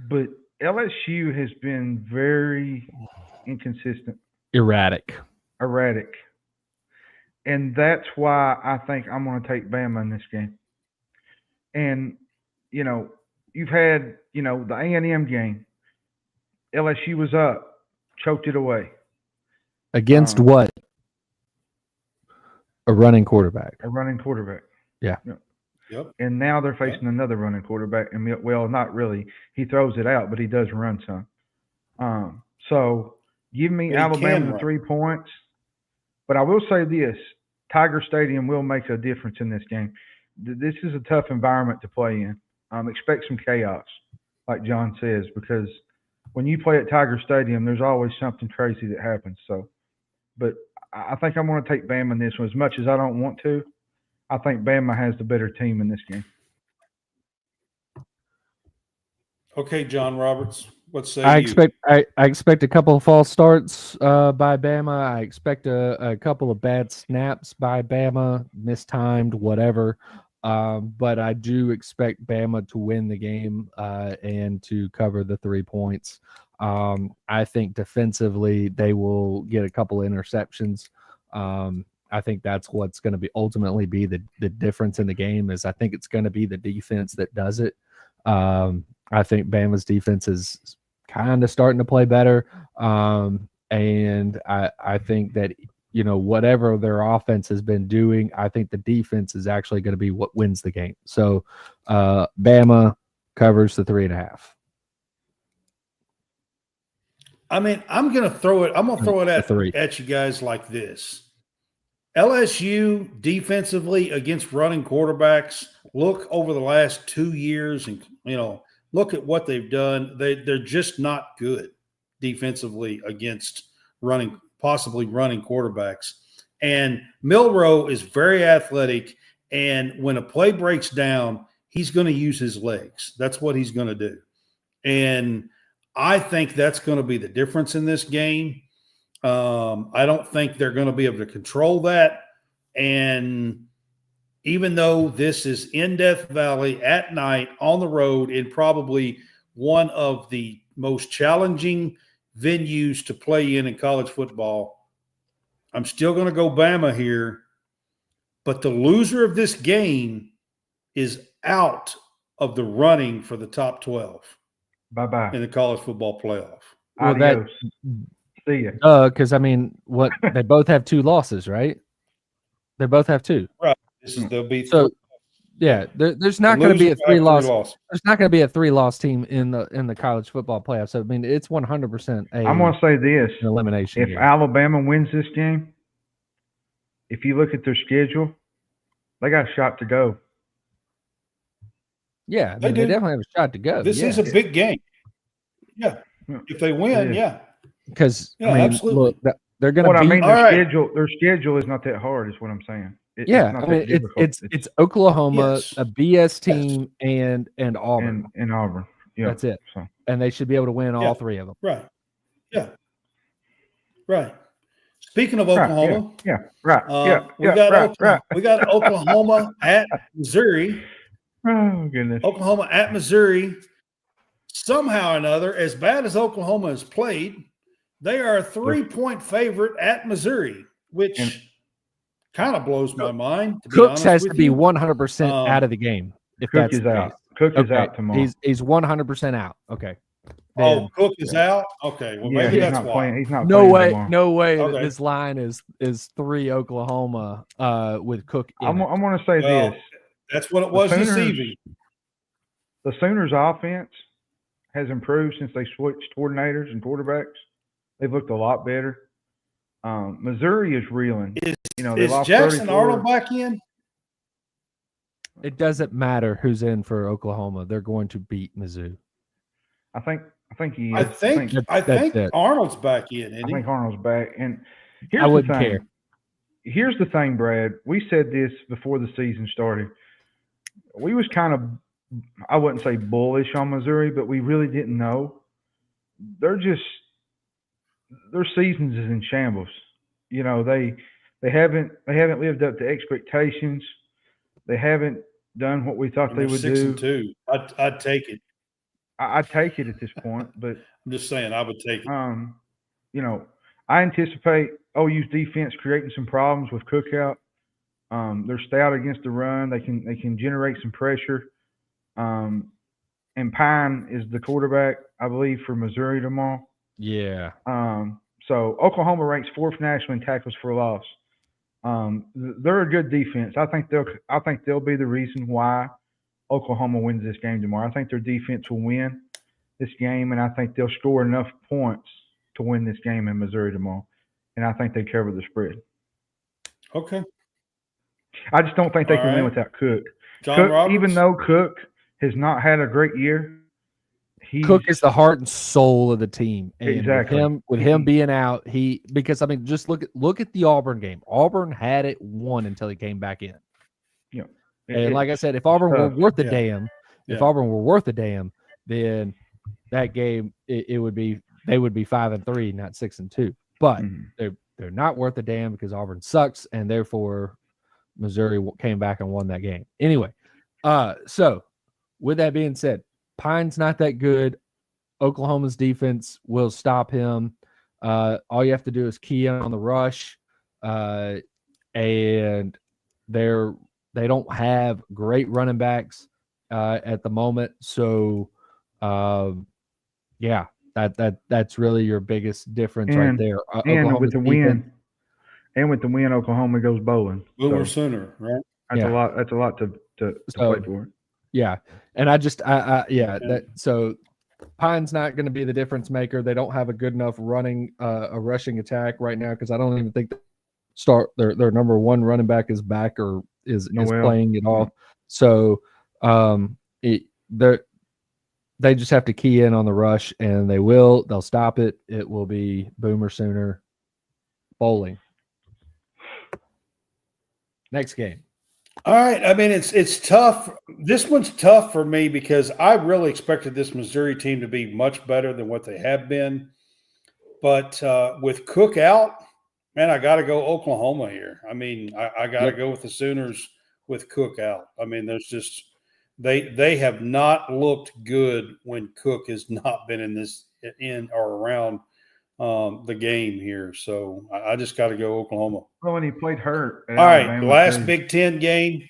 But LSU has been very inconsistent. Erratic. And that's why I think I'm going to take Bama in this game. And, you've had, the A&M game. LSU was up, choked it away. Against what? A running quarterback. Yeah. Yep. And now they're facing another running quarterback. And well, not really. He throws it out, but he does run some. So give me Alabama the 3 points. But I will say this: Tiger Stadium will make a difference in this game. This is a tough environment to play in. Expect some chaos, like John says, because when you play at Tiger Stadium, there's always something crazy that happens. So, but I think I'm going to take Bama in this one. As much as I don't want to, I think Bama has the better team in this game. Okay, John Roberts, what say you? I expect a couple of false starts by Bama. I expect a couple of bad snaps by Bama, mistimed, whatever. But I do expect Bama to win the game and to cover the 3 points. I think defensively they will get a couple of interceptions. I think that's what's going to be ultimately be the difference in the game. Is I think it's going to be the defense that does it. I think Bama's defense is kind of starting to play better. And I think that, whatever their offense has been doing, I think the defense is actually going to be what wins the game. So Bama covers the 3.5. I mean, I'm going to throw it at you guys like this. LSU defensively against running quarterbacks, look over the last 2 years and, look at what they've done. They're just not good defensively against possibly running quarterbacks. And Milroe is very athletic, and when a play breaks down, he's going to use his legs. That's what he's going to do. And I think that's going to be the difference in this game. I don't think they're going to be able to control that. And even though this is in Death Valley at night on the road in probably one of the most challenging venues to play in college football, I'm still going to go Bama here. But the loser of this game is out of the running for the top 12. Bye-bye. In the college football playoff. Well, Adios. See ya. Because, they both have 2 losses, right? They both have 2. Right. They'll be so. 3. Yeah, there's not going to be a 3-loss. There's not going to be a 3-loss team in the college football playoffs. So, it's 100%. I'm going to say this: elimination. If Alabama wins this game, if you look at their schedule, they got a shot to go. Yeah, they definitely have a shot to go. This is a big game. Yeah, if they win, yeah. Because absolutely. Look, they're going to. Their schedule is not that hard. Is what I'm saying. It's Oklahoma, a BS team, and Auburn. And Auburn. Yeah, that's it. So. And they should be able to win all 3 of them. Right. Yeah. Right. Speaking of Oklahoma, we got Oklahoma at Missouri. Oh goodness. Oklahoma at Missouri. Somehow or another, as bad as Oklahoma has played, they are a 3-point favorite at Missouri, which kind of blows my mind. Cooks has to be 100% out of the game. If Cook is out. Cook is out tomorrow. He's 100% out. Okay. Then, Cook is out. Okay. Well, maybe that's why. Playing. He's not no playing way. tomorrow. No way. That this line is 3 Oklahoma with Cook. I'm going to say this. That's what it was this evening. The Sooners' offense has improved since they switched coordinators and quarterbacks. They've looked a lot better. Missouri is reeling. Is Jackson Arnold back in? It doesn't matter who's in for Oklahoma. They're going to beat Mizzou. I think he is. I think Arnold's back in. I think Arnold's back. And I wouldn't care. Here's the thing, Brad. We said this before the season started. We was kind of, I wouldn't say bullish on Missouri, but we really didn't know. Their seasons is in shambles. They haven't lived up to expectations. They haven't done what we thought they would 6-2. I'd take it. I'd take it at this point, but I'm just saying I would take it. I anticipate OU's defense creating some problems with Cook out. They're stout against the run. They can generate some pressure. And Pine is the quarterback, I believe, for Missouri tomorrow. Yeah. So Oklahoma ranks 4th nationally in tackles for a loss. They're a good defense. I think they'll be the reason why Oklahoma wins this game tomorrow. I think their defense will win this game, and I think they'll score enough points to win this game in Missouri tomorrow. And I think they cover the spread. Okay. I just don't think they can win without Cook. John Roberts? Even though Cook has not had a great year, Cook is the heart and soul of the team. And exactly. With him being out, because I mean, just look at the Auburn game. Auburn had it won until he came back in. Yeah. And like I said, if Auburn were worth a damn, then that game it would be they would be 5-3, not 6-2. But they're not worth a damn because Auburn sucks, and therefore Missouri came back and won that game. Anyway, so with that being said, Pine's not that good. Oklahoma's defense will stop him. All you have to do is key in on the rush, and they don't have great running backs at the moment. So, that's really your biggest difference right there. And with the win, Oklahoma goes bowling. Boomer Sooner, right? That's a lot. That's a lot to play for. Yeah, and so Pine's not going to be the difference maker. They don't have a good enough a rushing attack right now because I don't even think their number one running back is back or is playing at all. So they just have to key in on the rush, and they'll stop it. It will be Boomer Sooner bowling. Next game. All right. I mean, it's tough. This one's tough for me because I really expected this Missouri team to be much better than what they have been. But with Cook out, man, I got to go Oklahoma here. I mean, I got to go with the Sooners with Cook out. I mean, there's just they have not looked good when Cook has not been in or around the game here. So I just got to go Oklahoma. Well, and he played hurt. All right, last Big Ten game.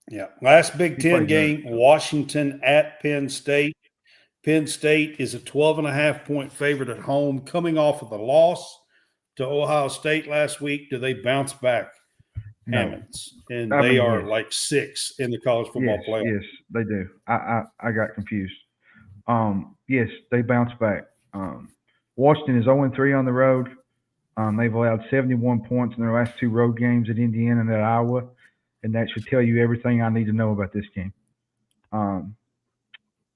Yeah, last Big Ten game, Washington at Penn State. Penn State is a 12.5-point favorite at home, coming off of the loss to Ohio State last week. Do they bounce back, Hammonds? And they are like 6 in the college football playoff. Yes, they do. I got confused. Yes, they bounce back. Washington is 0-3 on the road. They've allowed 71 points in their last 2 road games at Indiana and at Iowa, and that should tell you everything I need to know about this game.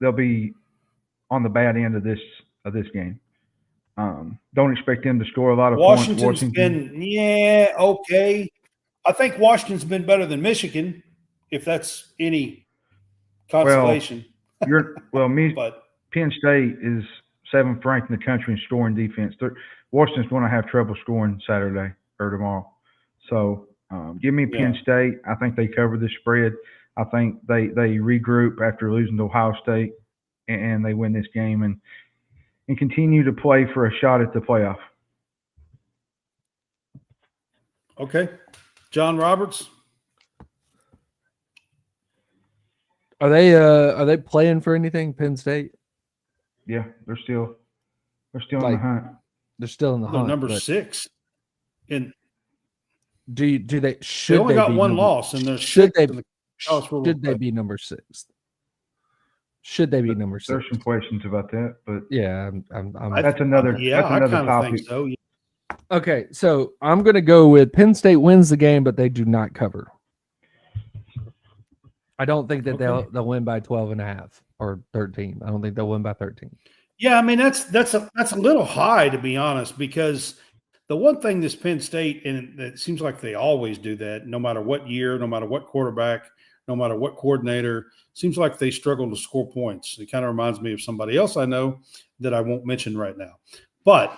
They'll be on the bad end of this game. Don't expect them to score a lot of points. Washington's been okay. I think Washington's been better than Michigan, if that's any consolation. But Penn State is 7th ranked in the country in scoring defense. Washington's going to have trouble scoring Saturday or tomorrow. So give me Penn State. I think they cover the spread. I think they regroup after losing to Ohio State, and they win this game and continue to play for a shot at the playoff. Okay. John Roberts. Are they playing for anything, Penn State? Yeah, they're still in the hunt. They're still in the hunt. Number 6. And do they should they only got one loss, and they're should they be number 6? Should they be number 6? There's some questions about that, but yeah, that's another topic. Think so. Yeah. Okay, so I'm going to go with Penn State wins the game, but they do not cover. I don't think that they'll win by 12.5 or 13. I don't think they'll win by 13. Yeah, I mean that's a little high, to be honest, because the one thing this Penn State, and it seems like they always do that, no matter what year, no matter what quarterback, no matter what coordinator, seems like they struggle to score points. It kind of reminds me of somebody else I know that I won't mention right now. But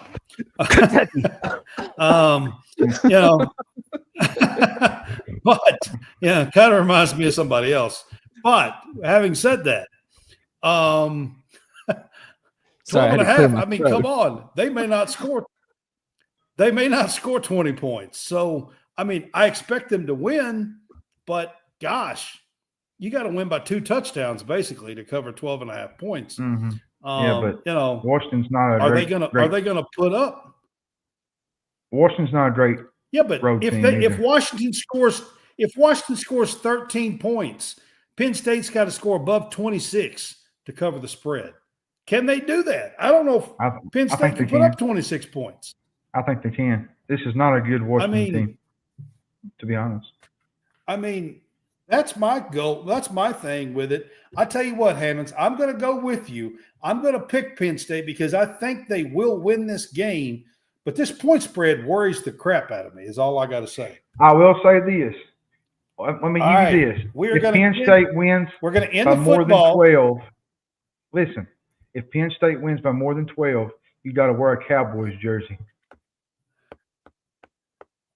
but yeah, kind of reminds me of somebody else. But having said that, 12.5. I mean, come on. They may not score 20 points. So, I mean, I expect them to win, but gosh, you got to win by 2 touchdowns basically to cover 12.5 points. Mm-hmm. But Washington's not. Are they gonna put up? Washington's not a great but road if team they either. if Washington scores 13 points, Penn State's got to score above 26 to cover the spread. Can they do that? I don't know if Penn State can put up 26 points. I think they can. This is not a good Washington team, to be honest. I mean, that's my goal. That's my thing with it. I tell you what, Hammonds, I'm going to go with you. I'm going to pick Penn State because I think they will win this game. But this point spread worries the crap out of me, is all I got to say. I will say this. Let me give you this. If Penn State wins by more than 12, listen, if Penn State wins by more than 12, you got to wear a Cowboys jersey.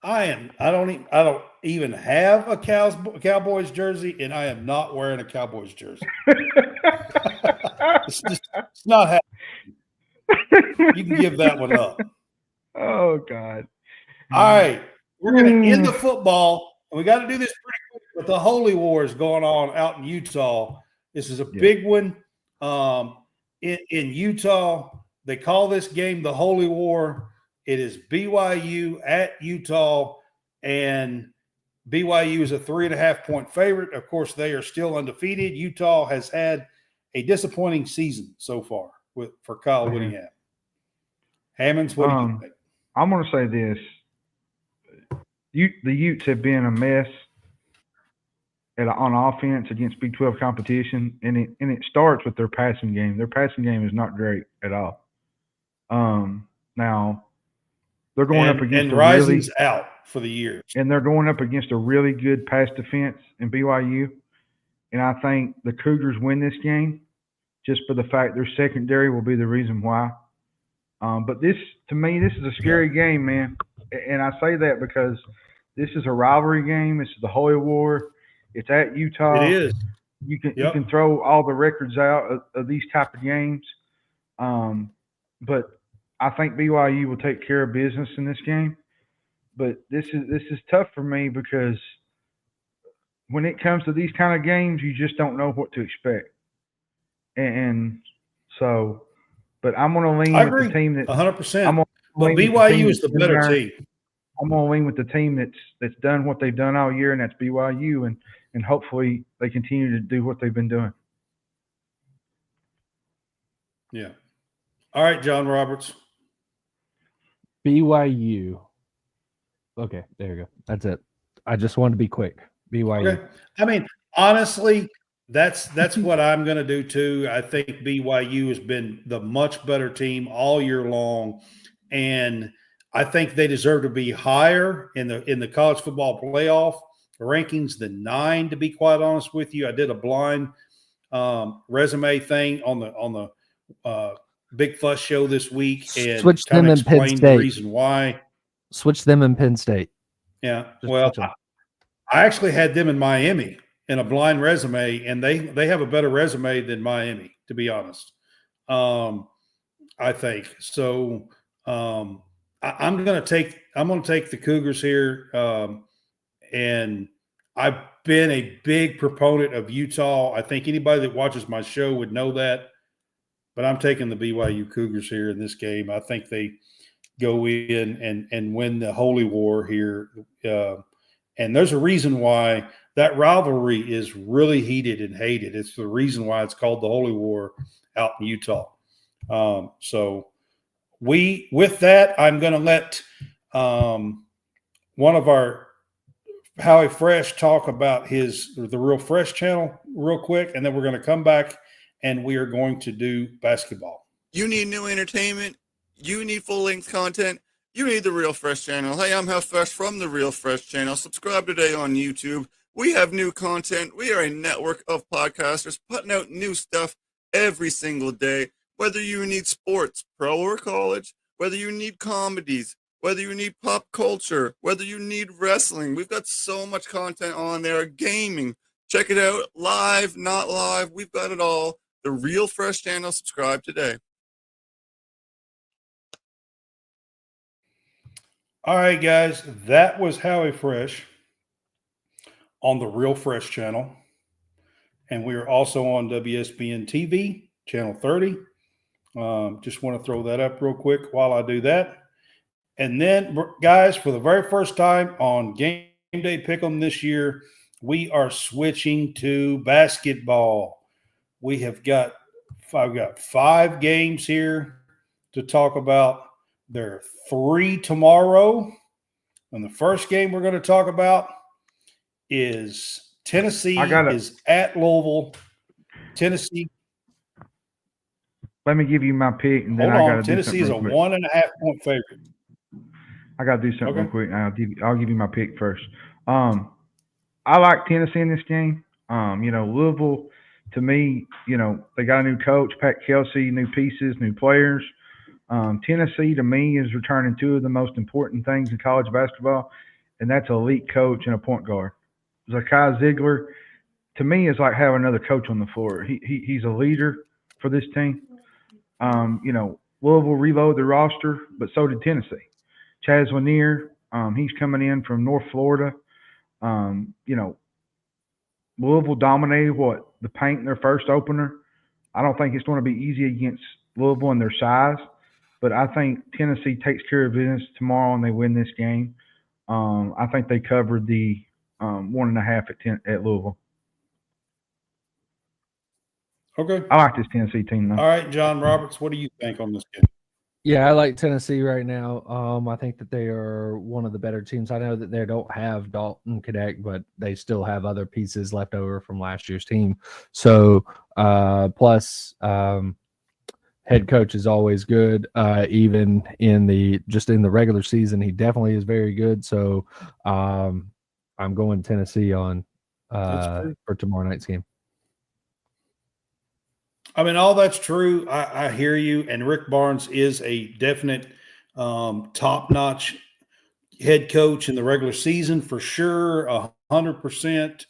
I don't even have a Cowboys jersey, and I am not wearing a Cowboys jersey. It's not happening. You can give that one up. Oh, God. All right. We're going to end the football, and we got to do this pretty quick, but the Holy War is going on out in Utah. This is a big one. In Utah, they call this game the Holy War. It is BYU at Utah, and BYU is a 3.5-point favorite. Of course, they are still undefeated. Utah has had a disappointing season so far for Kyle Whittingham. Hammonds, what do you think? I'm going to say this. The Utes have been a mess on offense against Big 12 competition, and it starts with their passing game. Their passing game is not great at all. Now, they're going up against Rising's out for the year. And they're going up against a really good pass defense in BYU. And I think the Cougars win this game just for the fact their secondary will be the reason why. But to me, this is a scary game, man. And I say that because this is a rivalry game. This is the Holy War. It's at Utah. It is. You can throw all the records out of these type of games. But I think BYU will take care of business in this game. But this is tough for me because when it comes to these kind of games, you just don't know what to expect. And so, but I'm going to lean with the team that 100%. But BYU is the better team. I'm going to lean with the team that's done what they've done all year, and that's BYU, and hopefully they continue to do what they've been doing. Yeah. All right, John Roberts. BYU. Okay, there you go. That's it. I just wanted to be quick. BYU. Okay. I mean, honestly, that's what I'm going to do too. I think BYU has been the much better team all year long, and I think they deserve to be higher in the college football playoff rankings than 9. To be quite honest with you, I did a blind resume thing on the Big Fuss show this week, and switch them in Penn State. The reason why. Switch them in Penn State. Yeah, well, I actually had them in Miami in a blind resume, and they have a better resume than Miami, to be honest. I think so. I'm going to take the Cougars here, and I've been a big proponent of Utah. I think anybody that watches my show would know that, but I'm taking the BYU Cougars here in this game. I think they go in and win the Holy War here, and there's a reason why that rivalry is really heated and hated. It's the reason why it's called the Holy War out in Utah. So. With that, I'm going to let one of our Howie Fresh talk about the Real Fresh channel real quick, and then we're going to come back and we are going to do basketball. You need new entertainment. You need full-length content. You need the Real Fresh channel. Hey, I'm Howie Fresh from the Real Fresh channel. Subscribe today on YouTube. We have new content. We are a network of podcasters putting out new stuff every single day. Whether you need sports, pro or college, whether you need comedies, whether you need pop culture, whether you need wrestling, we've got so much content on there. Gaming, check it out. Live, not live, we've got it all. The Real Fresh channel, subscribe today. All right, guys, that was Howie Fresh on the Real Fresh channel. And we are also on WSBN TV, channel 30. Just want to throw that up real quick while I do that. And then, guys, for the very first time on Game Day Pick'em this year, we are switching to basketball. I've got 5 games here to talk about. There are 3 tomorrow. And the first game we're going to talk about is Tennessee is at Louisville. Tennessee. Let me give you my pick, and then I got to do Tennessee is a 1.5-point favorite. I got to do something real quick. I'll give you my pick first. I like Tennessee in this game. Louisville, to me, they got a new coach, Pat Kelsey, new pieces, new players. Tennessee, to me, is returning 2 of the most important things in college basketball, and that's an elite coach and a point guard. Zakai Ziegler, to me, is like having another coach on the floor. He's a leader for this team. Louisville reloaded the roster, but so did Tennessee. Chaz Lanier, he's coming in from North Florida. Louisville dominated the paint in their first opener. I don't think it's going to be easy against Louisville and their size, but I think Tennessee takes care of business tomorrow and they win this game. I think they covered the 1.5 at Louisville. Okay. I like this Tennessee team, though. All right, John Roberts, what do you think on this game? Yeah, I like Tennessee right now. I think that they are one of the better teams. I know that they don't have Dalton Connect, but they still have other pieces left over from last year's team. So, plus head coach is always good. Even in the regular season, he definitely is very good. So, I'm going Tennessee on for tomorrow night's game. I mean, all that's true. I hear you. And Rick Barnes is a definite top-notch head coach in the regular season for sure, 100%.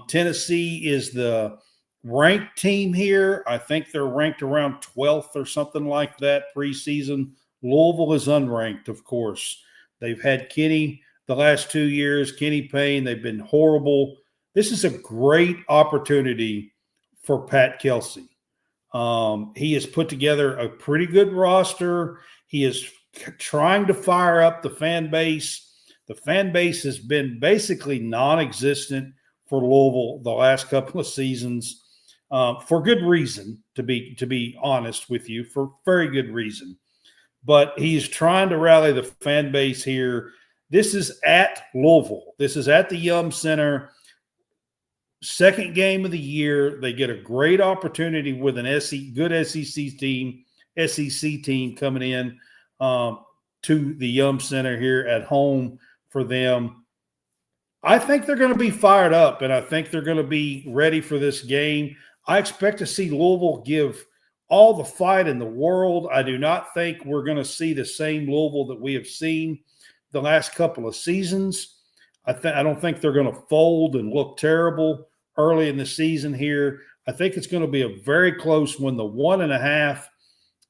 Tennessee is the ranked team here. I think they're ranked around 12th or something like that preseason. Louisville is unranked, of course. They've had Kenny the last 2 years, Kenny Payne. They've been horrible. This is a great opportunity for Pat Kelsey. He has put together a pretty good roster. He is trying to fire up the fan base. The fan base has been basically non-existent for Louisville the last couple of seasons, for good reason, to be honest with you, for very good reason. But he's trying to rally the fan base here. This is at Louisville. This is at the Yum Center. Second game of the year, they get a great opportunity with an good SEC team coming in to the Yum Center here at home for them. I think they're going to be fired up, and I think they're going to be ready for this game. I expect to see Louisville give all the fight in the world. I do not think we're going to see the same Louisville that we have seen the last couple of seasons. I don't think they're going to fold and look terrible early in the season here. I think it's going to be a very close one. The 1.5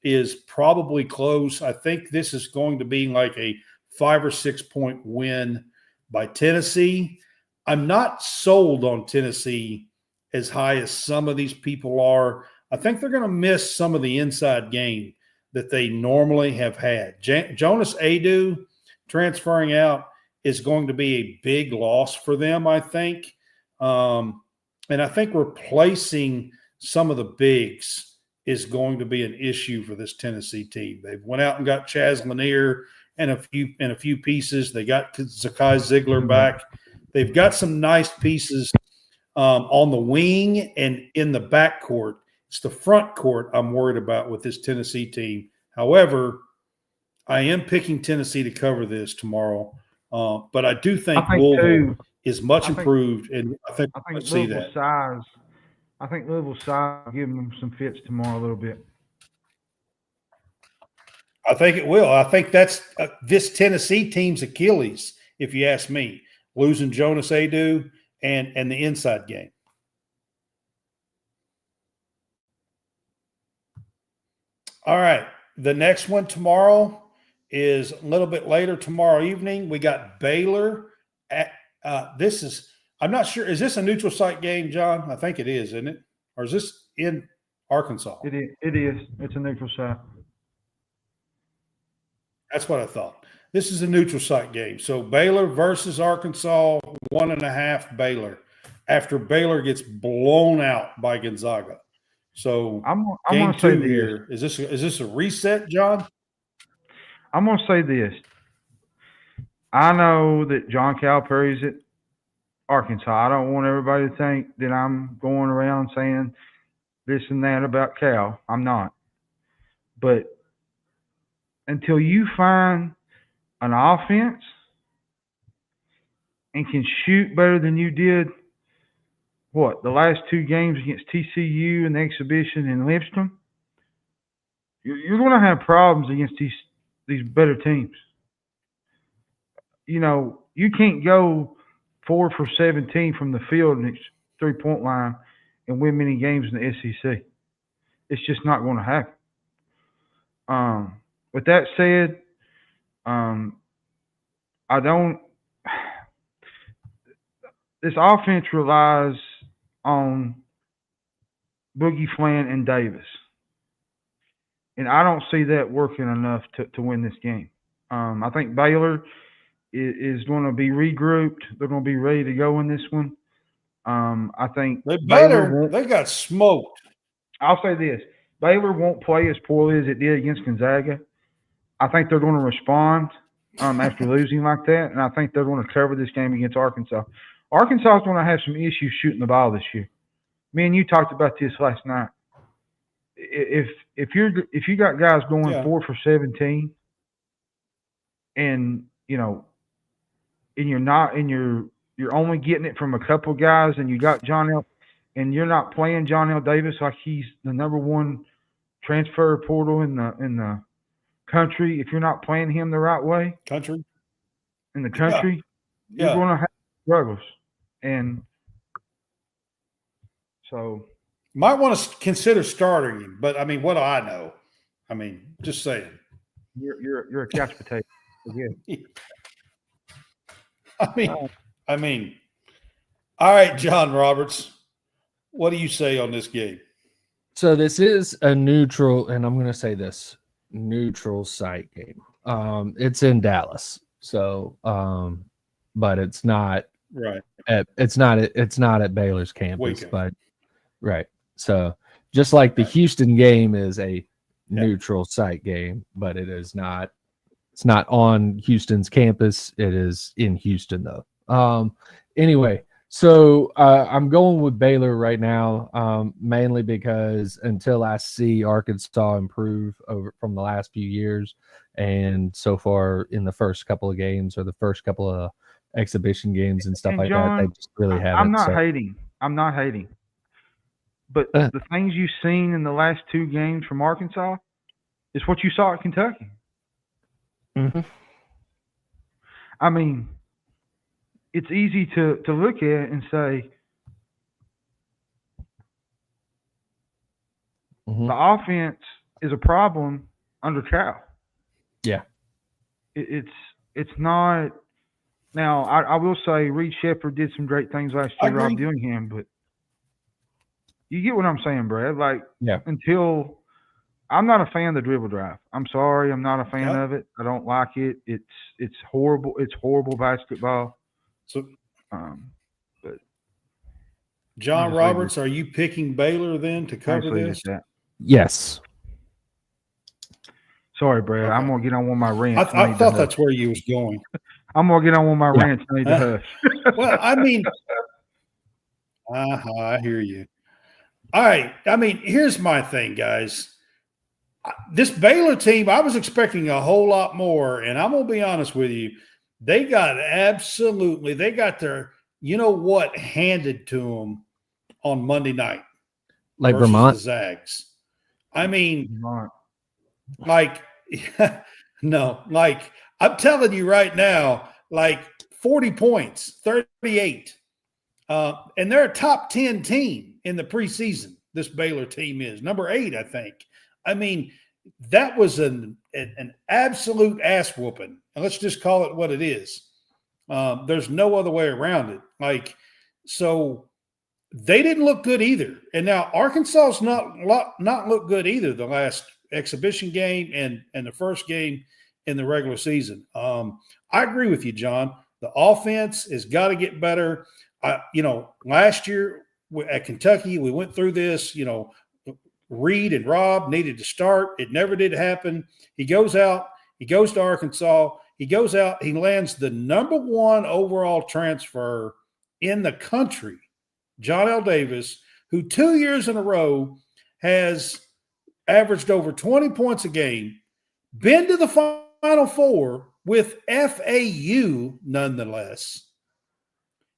is probably close. I think this is going to be like a 5 or 6 point win by Tennessee. I'm not sold on Tennessee as high as some of these people are. I think they're going to miss some of the inside game that they normally have had. Jonas Adu transferring out is going to be a big loss for them, I think. And I think replacing some of the bigs is going to be an issue for this Tennessee team. They went out and got Chaz Lanier and a few pieces. They got Zakai Ziegler back. They've got some nice pieces on the wing and in the backcourt. It's the front court I'm worried about with this Tennessee team. However, I am picking Tennessee to cover this tomorrow. But I do think Louisville is much improved, and I think we'll see that. I think Louisville's size will give them some fits tomorrow a little bit. I think it will. I think that's this Tennessee team's Achilles, if you ask me, losing Jonas Adu and the inside game. All right. The next one tomorrow is a little bit later tomorrow evening. We got Baylor at I'm not sure. Is this a neutral site game, John? I think it is, isn't it? Or is this in Arkansas? It is. It's a neutral site. That's what I thought. This is a neutral site game. So Baylor versus Arkansas, 1.5 Baylor, after Baylor gets blown out by Gonzaga. So I'm game gonna say 2 this. here. Is this a reset, John? I'm gonna say this. I know that John Calipari's at Arkansas. I don't want everybody to think that I'm going around saying this and that about Cal. I'm not. But until you find an offense and can shoot better than you did, the last 2 games against TCU and the exhibition in Lipscomb, you're going to have problems against these better teams. You know, you can't go 4 for 17 from the field and 3-point line and win many games in the SEC. It's just not going to happen. With that said, this offense relies on Boogie Flan and Davis. And I don't see that working enough to win this game. I think Baylor is going to be regrouped. They're going to be ready to go in this one. I think they got smoked. I'll say this. Baylor won't play as poorly as it did against Gonzaga. I think they're going to respond after losing like that, and I think they're going to cover this game against Arkansas. Arkansas is going to have some issues shooting the ball this year. Me and you talked about this last night. If you got guys going 4 for 17, and you're only getting it from a couple guys, and you got and you're not playing John L. Davis like he's the number 1 transfer portal in the country. If you're not playing him the right way, you're going to have struggles. And so might want to consider starting him, but I mean, what do I know? I mean, just saying. You're a couch potato. Again. I mean, all right, John Roberts, what do you say on this game? So this is a neutral, and I'm going to say this, neutral site game. It's in Dallas. So, but it's not right. It's not at Baylor's campus, but right. So just like the Houston game is a neutral site game, but it's not on Houston's campus. It is in Houston though. Anyway, so I'm going with Baylor right now, mainly because until I see Arkansas improve from the last few years, and so far in the first couple of games or the first couple of exhibition games and stuff John, that, they just really haven't. I'm not hating. But the things you've seen in the last 2 games from Arkansas is what you saw at Kentucky. Mm-hmm. I mean, it's easy to look at it and say the offense is a problem under Cal. Yeah. It's not. Now, I will say Reed Shepherd did some great things last year, Rob Dillingham, but you get what I'm saying, Brad. Like, until I'm not a fan of the dribble drive. I'm sorry, I'm not a fan of it. I don't like it. It's horrible. It's horrible basketball. So, but John Roberts, are you picking Baylor then to cover this? Yes. Sorry, Brad. Okay. I'm gonna get on one of my rants. I thought that's where you was going. I'm gonna get on one of my rants. I need to hush. Well, I mean, I hear you. All right. I mean, here's my thing, guys. This Baylor team, I was expecting a whole lot more, and I'm gonna be honest with you. They got their handed to them on Monday night, like Vermont, the Zags. I mean, like I'm telling you right now, like 40 points, 38. And they're a top 10 team in the preseason. This Baylor team is number 8, I think. I mean, that was an absolute ass whooping. And let's just call it what it is. There's no other way around it. Like, so they didn't look good either. And now Arkansas's not look good either. The last exhibition game and the first game in the regular season. I agree with you, John. The offense has got to get better. Last year at Kentucky, we went through this. Reed and Rob needed to start. It never did happen. He goes out. He goes to Arkansas. He goes out. He lands the number 1 overall transfer in the country, John L. Davis, who 2 years in a row has averaged over 20 points a game, been to the Final Four with FAU nonetheless.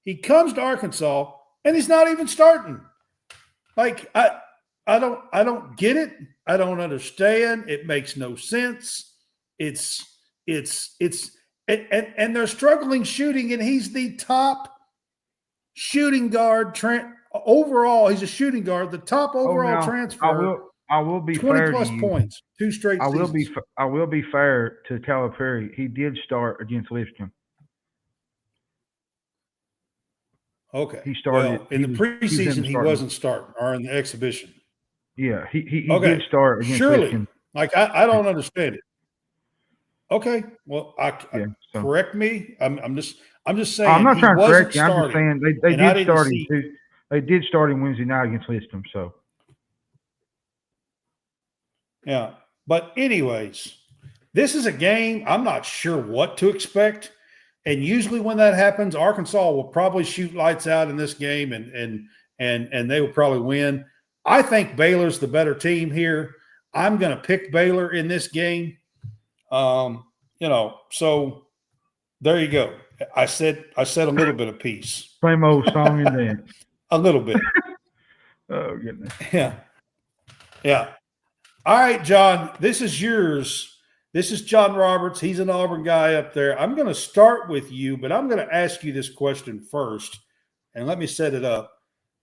He comes to Arkansas and he's not even starting. Like, I don't get it. I don't understand. It makes no sense. And they're struggling shooting, and he's the top shooting guard overall. He's a shooting guard, the top overall transfer. I will be 20 fair plus to you. points, 2 straight seasons. I will be fair to Calipari. He did start against Lipscomb. Okay. He started in the preseason. He wasn't starting, or in the exhibition. Yeah, he did start against Lipscomb. Like I don't understand it. Okay, well, correct me. I'm just saying. I'm not trying to correct you. Starting, I'm just saying they did start him Wednesday night against Lipscomb. So yeah, but anyways, this is a game I'm not sure what to expect. And usually when that happens, Arkansas will probably shoot lights out in this game, and they will probably win. I think Baylor's the better team here. I'm going to pick Baylor in this game. So there you go. I said a little bit of peace. Same old song and dance. A little bit. Oh goodness. Yeah. All right, John, this is yours. This is John Roberts. He's an Auburn guy up there. I'm going to start with you, but I'm going to ask you this question first, and let me set it up.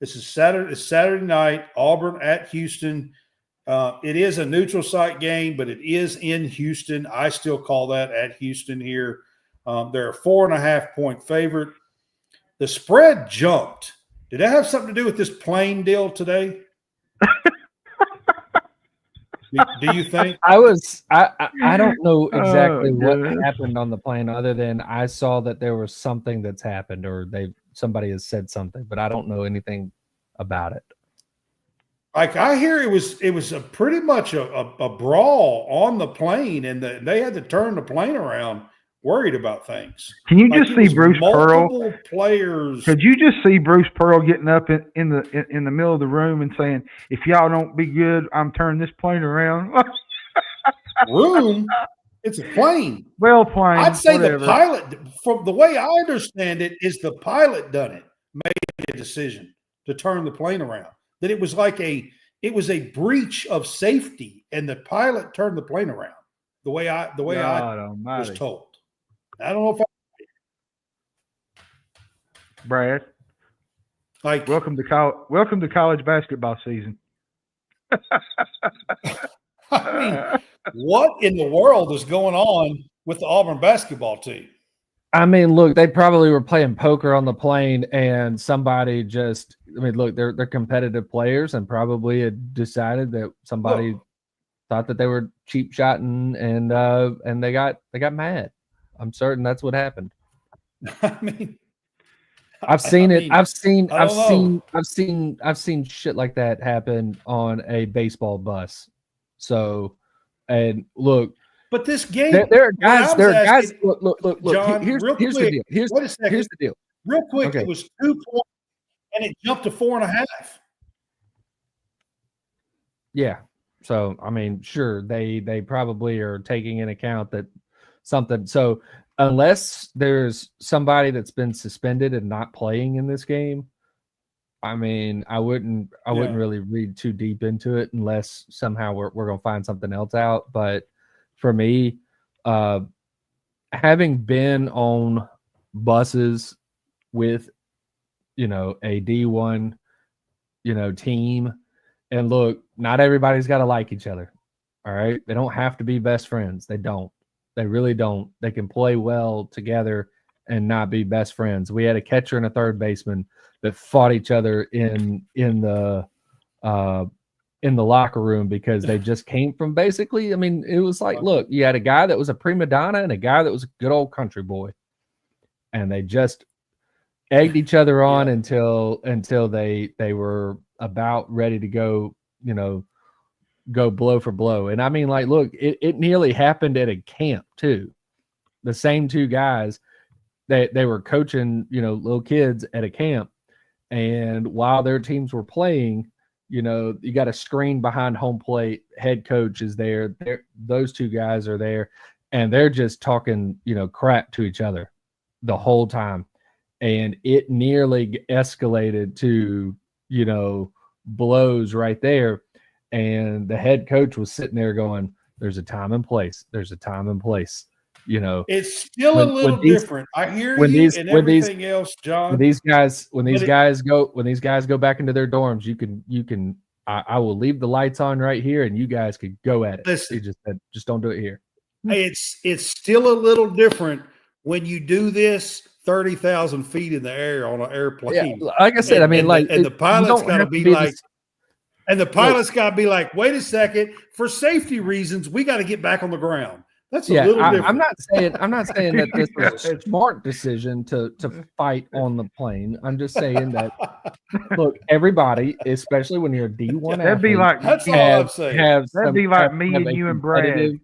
This is Saturday night, Auburn at Houston. It is a neutral site game, but it is in Houston. I still call that at Houston here. They're a 4.5-point favorite. The spread jumped. Did that have something to do with this plane deal today? Do you think? I don't know exactly what happened on the plane, other than I saw that there was something that's happened, or somebody has said something, but I don't know anything about it. Like, I hear it was pretty much a brawl on the plane, and they had to turn the plane around, worried about things. Can you just see Bruce Pearl? Players. Could you just see Bruce Pearl getting up in the middle of the room and saying, "If y'all don't be good, I'm turning this plane around." Room? It's a plane. Well, plane. I'd say whatever. The pilot, from the way I understand it, is the pilot made a decision to turn the plane around. That it was a breach of safety, and the pilot turned the plane around. The way I was told. I don't know if Brad. Like, welcome to college basketball season. I mean, what in the world is going on with the Auburn basketball team? I mean, look, they probably were playing poker on the plane, and somebody they're competitive players, and probably had decided that somebody thought that they were cheap shotting, and they got mad. I'm certain that's what happened. I mean, I've seen shit like that happen on a baseball bus. So, and look, but this game, there are guys. Look. John, here's the deal. Here's the deal. Real quick, okay. It was 2 points, and it jumped to 4.5. Yeah. So, I mean, sure, they probably are taking into account that something. So, unless there's somebody that's been suspended and not playing in this game, I mean, I wouldn't really read too deep into it unless somehow we're going to find something else out. But for me, having been on buses with, a D1, team, and look, not everybody's got to like each other. All right. They don't have to be best friends. They don't. They really don't. They can play well together and not be best friends. We had a catcher and a third baseman that fought each other in the in the locker room because they just came from basically, I mean, it was like, look, you had a guy that was a prima donna and a guy that was a good old country boy. And they just egged each other on until they were about ready to go, go blow for blow. And I mean, like, look, it nearly happened at a camp too. The same two guys, they were coaching, little kids at a camp. And while their teams were playing, you got a screen behind home plate. Head coach is there. Those two guys are there, and they're just talking, crap to each other the whole time. And it nearly escalated to, blows right there. And the head coach was sitting there going, there's a time and place. There's a time and place. It's still a little different. I hear you and everything else, John. When these guys go back into their dorms, you can. I will leave the lights on right here, and you guys could go at it. Listen, he just said, just don't do it here. It's still a little different when you do this 30,000 feet in the air on an airplane. Yeah, like I said, and the pilot's got to be like. And the pilot's got to be like, wait a second, for safety reasons, we got to get back on the ground. That's a little different. I'm not saying that this was a smart decision to fight on the plane. I'm just saying that look, everybody, especially when you're a D1 that'd be like that's all I'm saying. That'd be like me and you and Brad.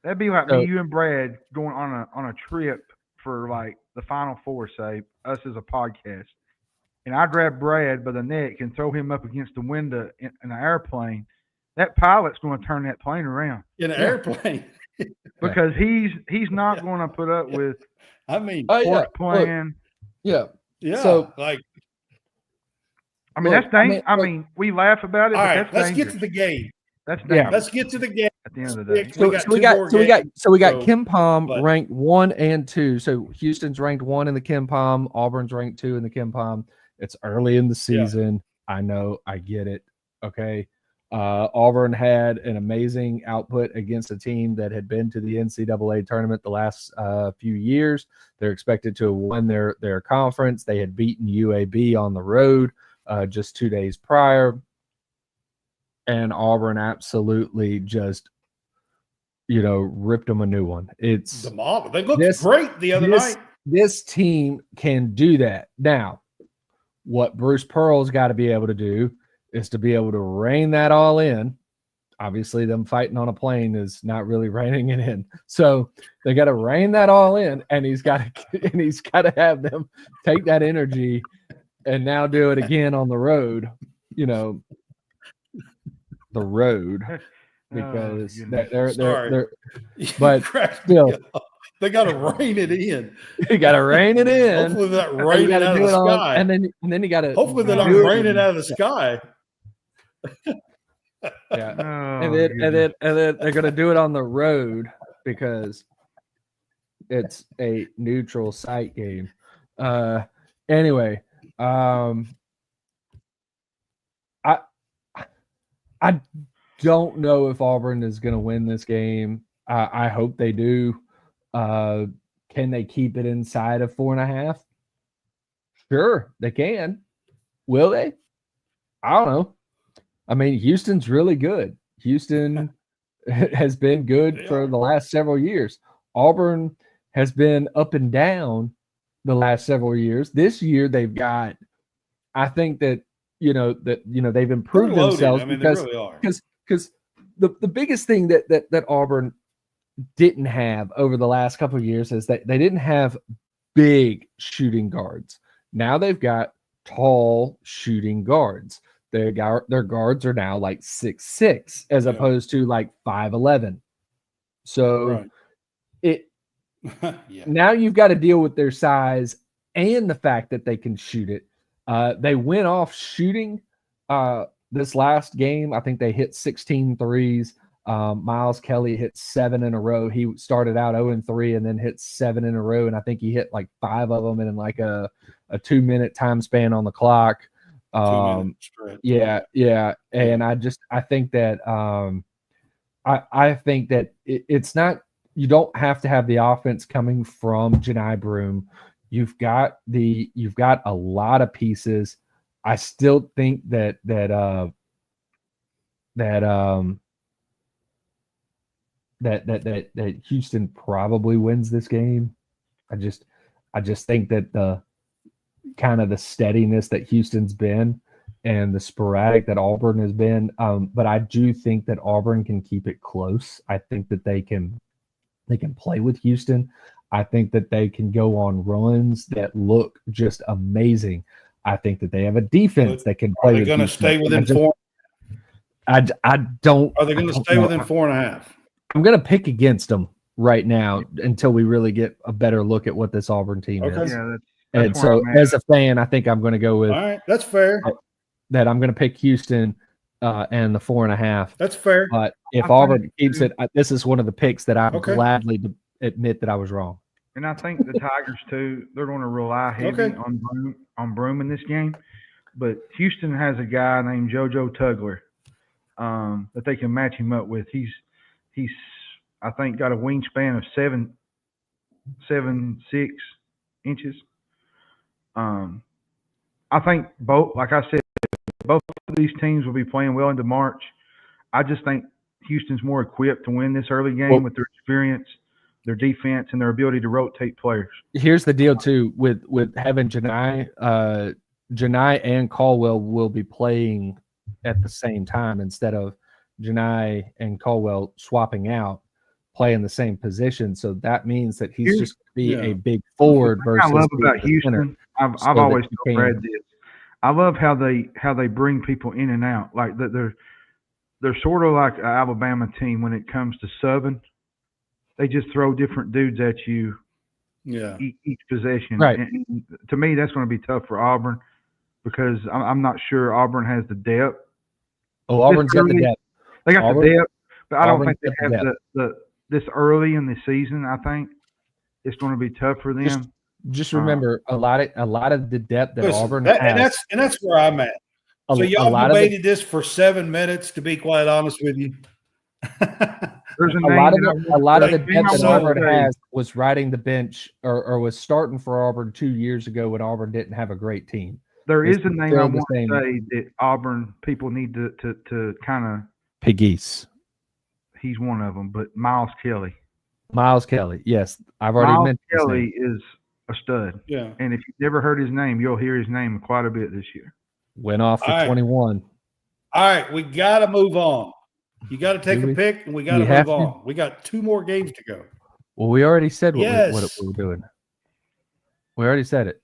That'd be like me, you and Brad going on a trip for like the Final Four, say, us as a podcast. And I grab Brad by the neck and throw him up against the window in an airplane. That pilot's going to turn that plane around. In an airplane. Because he's not going to put up with sports playing. Yeah. So like that's dangerous. I mean, we laugh about it, all but right, that's let's dangerous. get to the game. That's dangerous. Let's get to the game. At the end of the day. We got Kim Pom ranked 1 and 2. So Houston's ranked 1 in the Kim Pom, Auburn's ranked 2 in the Kim Pom. It's early in the season. Yeah. I know, I get it. Okay. Auburn had an amazing output against a team that had been to the NCAA tournament the last few years. They're expected to have won their conference. They had beaten UAB on the road just 2 days prior. And Auburn absolutely just, ripped them a new one. It's they looked great the other night. This team can do that. Now, what Bruce Pearl's got to be able to do is to be able to rein that all in. Obviously, them fighting on a plane is not really reining it in. So they got to rein that all in, and he's got to have them take that energy and now do it again on the road. The road, because they're but still. They got to rein it in. You got to rein it in. Hopefully they're not raining out of the sky. And then you got to. Hopefully they're not raining out of the sky. Yeah, and then they're going to do it on the road because it's a neutral site game. Anyway, I don't know if Auburn is going to win this game. I hope they do. Can they keep it inside of 4.5? Sure, they can. Will they? I don't know. I mean, Houston's really good. Houston has been good for the last several years. Auburn has been up and down the last several years. This year they've got, I think that, they've improved themselves because they really are. Because the biggest thing that Auburn didn't have over the last couple of years is that they didn't have big shooting guards. Now they've got tall shooting guards. Their guards are now like 6'6" as opposed to like 5'11". So now you've got to deal with their size and the fact that they can shoot it. They went off shooting this last game. I think they hit 16 threes. Miles Kelly hit 7 in a row. He started out 0-3 and then hit 7 in a row. And I think he hit like 5 of them in like a 2-minute time span on the clock. 2 minutes straight. Yeah. And I think that I think that it's not, you don't have to have the offense coming from Janai Broome. You've got a lot of pieces. I still think that that that Houston probably wins this game. I just think that the kind of the steadiness that Houston's been and the sporadic that Auburn has been, but I do think that Auburn can keep it close. I think that they can play with Houston. I think that they can go on runs that look just amazing. I think that they have a defense that can play. Are they going to stay within 4? I don't. Are they going to stay within 4.5? I'm going to pick against them right now until we really get a better look at what this Auburn team is. Yeah, and so, as a fan, I think I'm going to go with. All right, that's fair. That I'm going to pick Houston and the 4.5. That's fair. But if Auburn keeps it, this is one of the picks that I'm gladly admit that I was wrong. And I think the Tigers too. They're going to rely heavy on Broome in this game, but Houston has a guy named JoJo Tugler that they can match him up with. He's I think got a wingspan of 7'6" inches. I think both, like I said, both of these teams will be playing well into March. I just think Houston's more equipped to win this early game with their experience, their defense, and their ability to rotate players. Here's the deal too with having Janai and Caldwell will be playing at the same time instead of Janai and Caldwell swapping out, playing the same position. So that means that he's just going to be a big forward versus. I love about Houston. I've always told Brad this. I love how they bring people in and out. Like they're sort of like an Alabama team when it comes to subbing. They just throw different dudes at you. Yeah. Each possession. Right. And to me, that's going to be tough for Auburn because I'm not sure Auburn has the depth. Oh, Auburn's got the depth. They got the depth, but I don't think they have the this early in the season. I think it's going to be tough for them. Just remember a lot of the depth that Auburn has, and that's where I'm at. So y'all debated this for 7 minutes. To be quite honest with you, there's a lot of the depth that Auburn has was riding the bench or was starting for Auburn 2 years ago when Auburn didn't have a great team. There is a name I want to say that Auburn people need to kind of Pegues. He's one of them, but Miles Kelly. Miles Kelly, yes, I've already mentioned. Miles Kelly is a stud. Yeah. And if you've never heard his name, you'll hear his name quite a bit this year. Went off for 21. All right, we got to move on. You got to take a pick, and we got to move on. We got 2 more games to go. Well, we already said what we were doing. We already said it.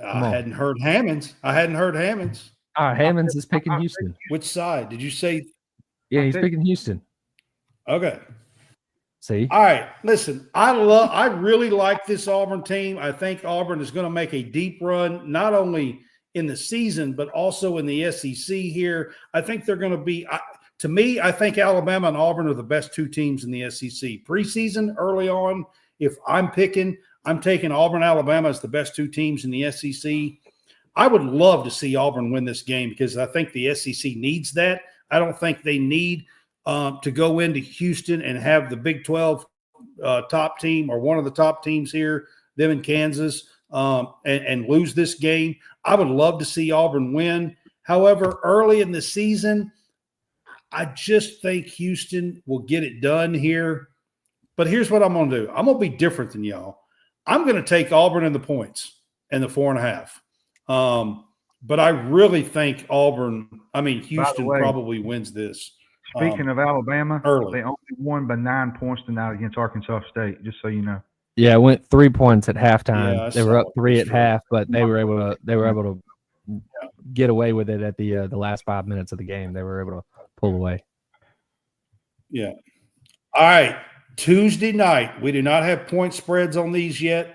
I hadn't heard Hammonds. Hammonds is picking Houston. Which side? Did you say? Yeah, he's picking Houston. Okay. See? All right. Listen, I really like this Auburn team. I think Auburn is going to make a deep run, not only in the season, but also in the SEC here. I think they're going to be to me, I think Alabama and Auburn are the best 2 teams in the SEC. Preseason, early on, if I'm taking Auburn, Alabama as the best 2 teams in the SEC. I would love to see Auburn win this game because I think the SEC needs that. I don't think they need to go into Houston and have the Big 12 top team or one of the top teams here, them in Kansas, and lose this game. I would love to see Auburn win. However, early in the season, I just think Houston will get it done here. But here's what I'm going to do. I'm going to be different than y'all. I'm going to take Auburn in the points and the 4.5. But I really think Houston probably wins this. Speaking of Alabama, early. They only won by 9 points tonight against Arkansas State, just so you know. Yeah, it went 3 points at halftime. Yeah, they were up 3 at half, but they were able to get away with it at the last 5 minutes of the game. They were able to pull away. Yeah. All right. Tuesday night. We do not have point spreads on these yet.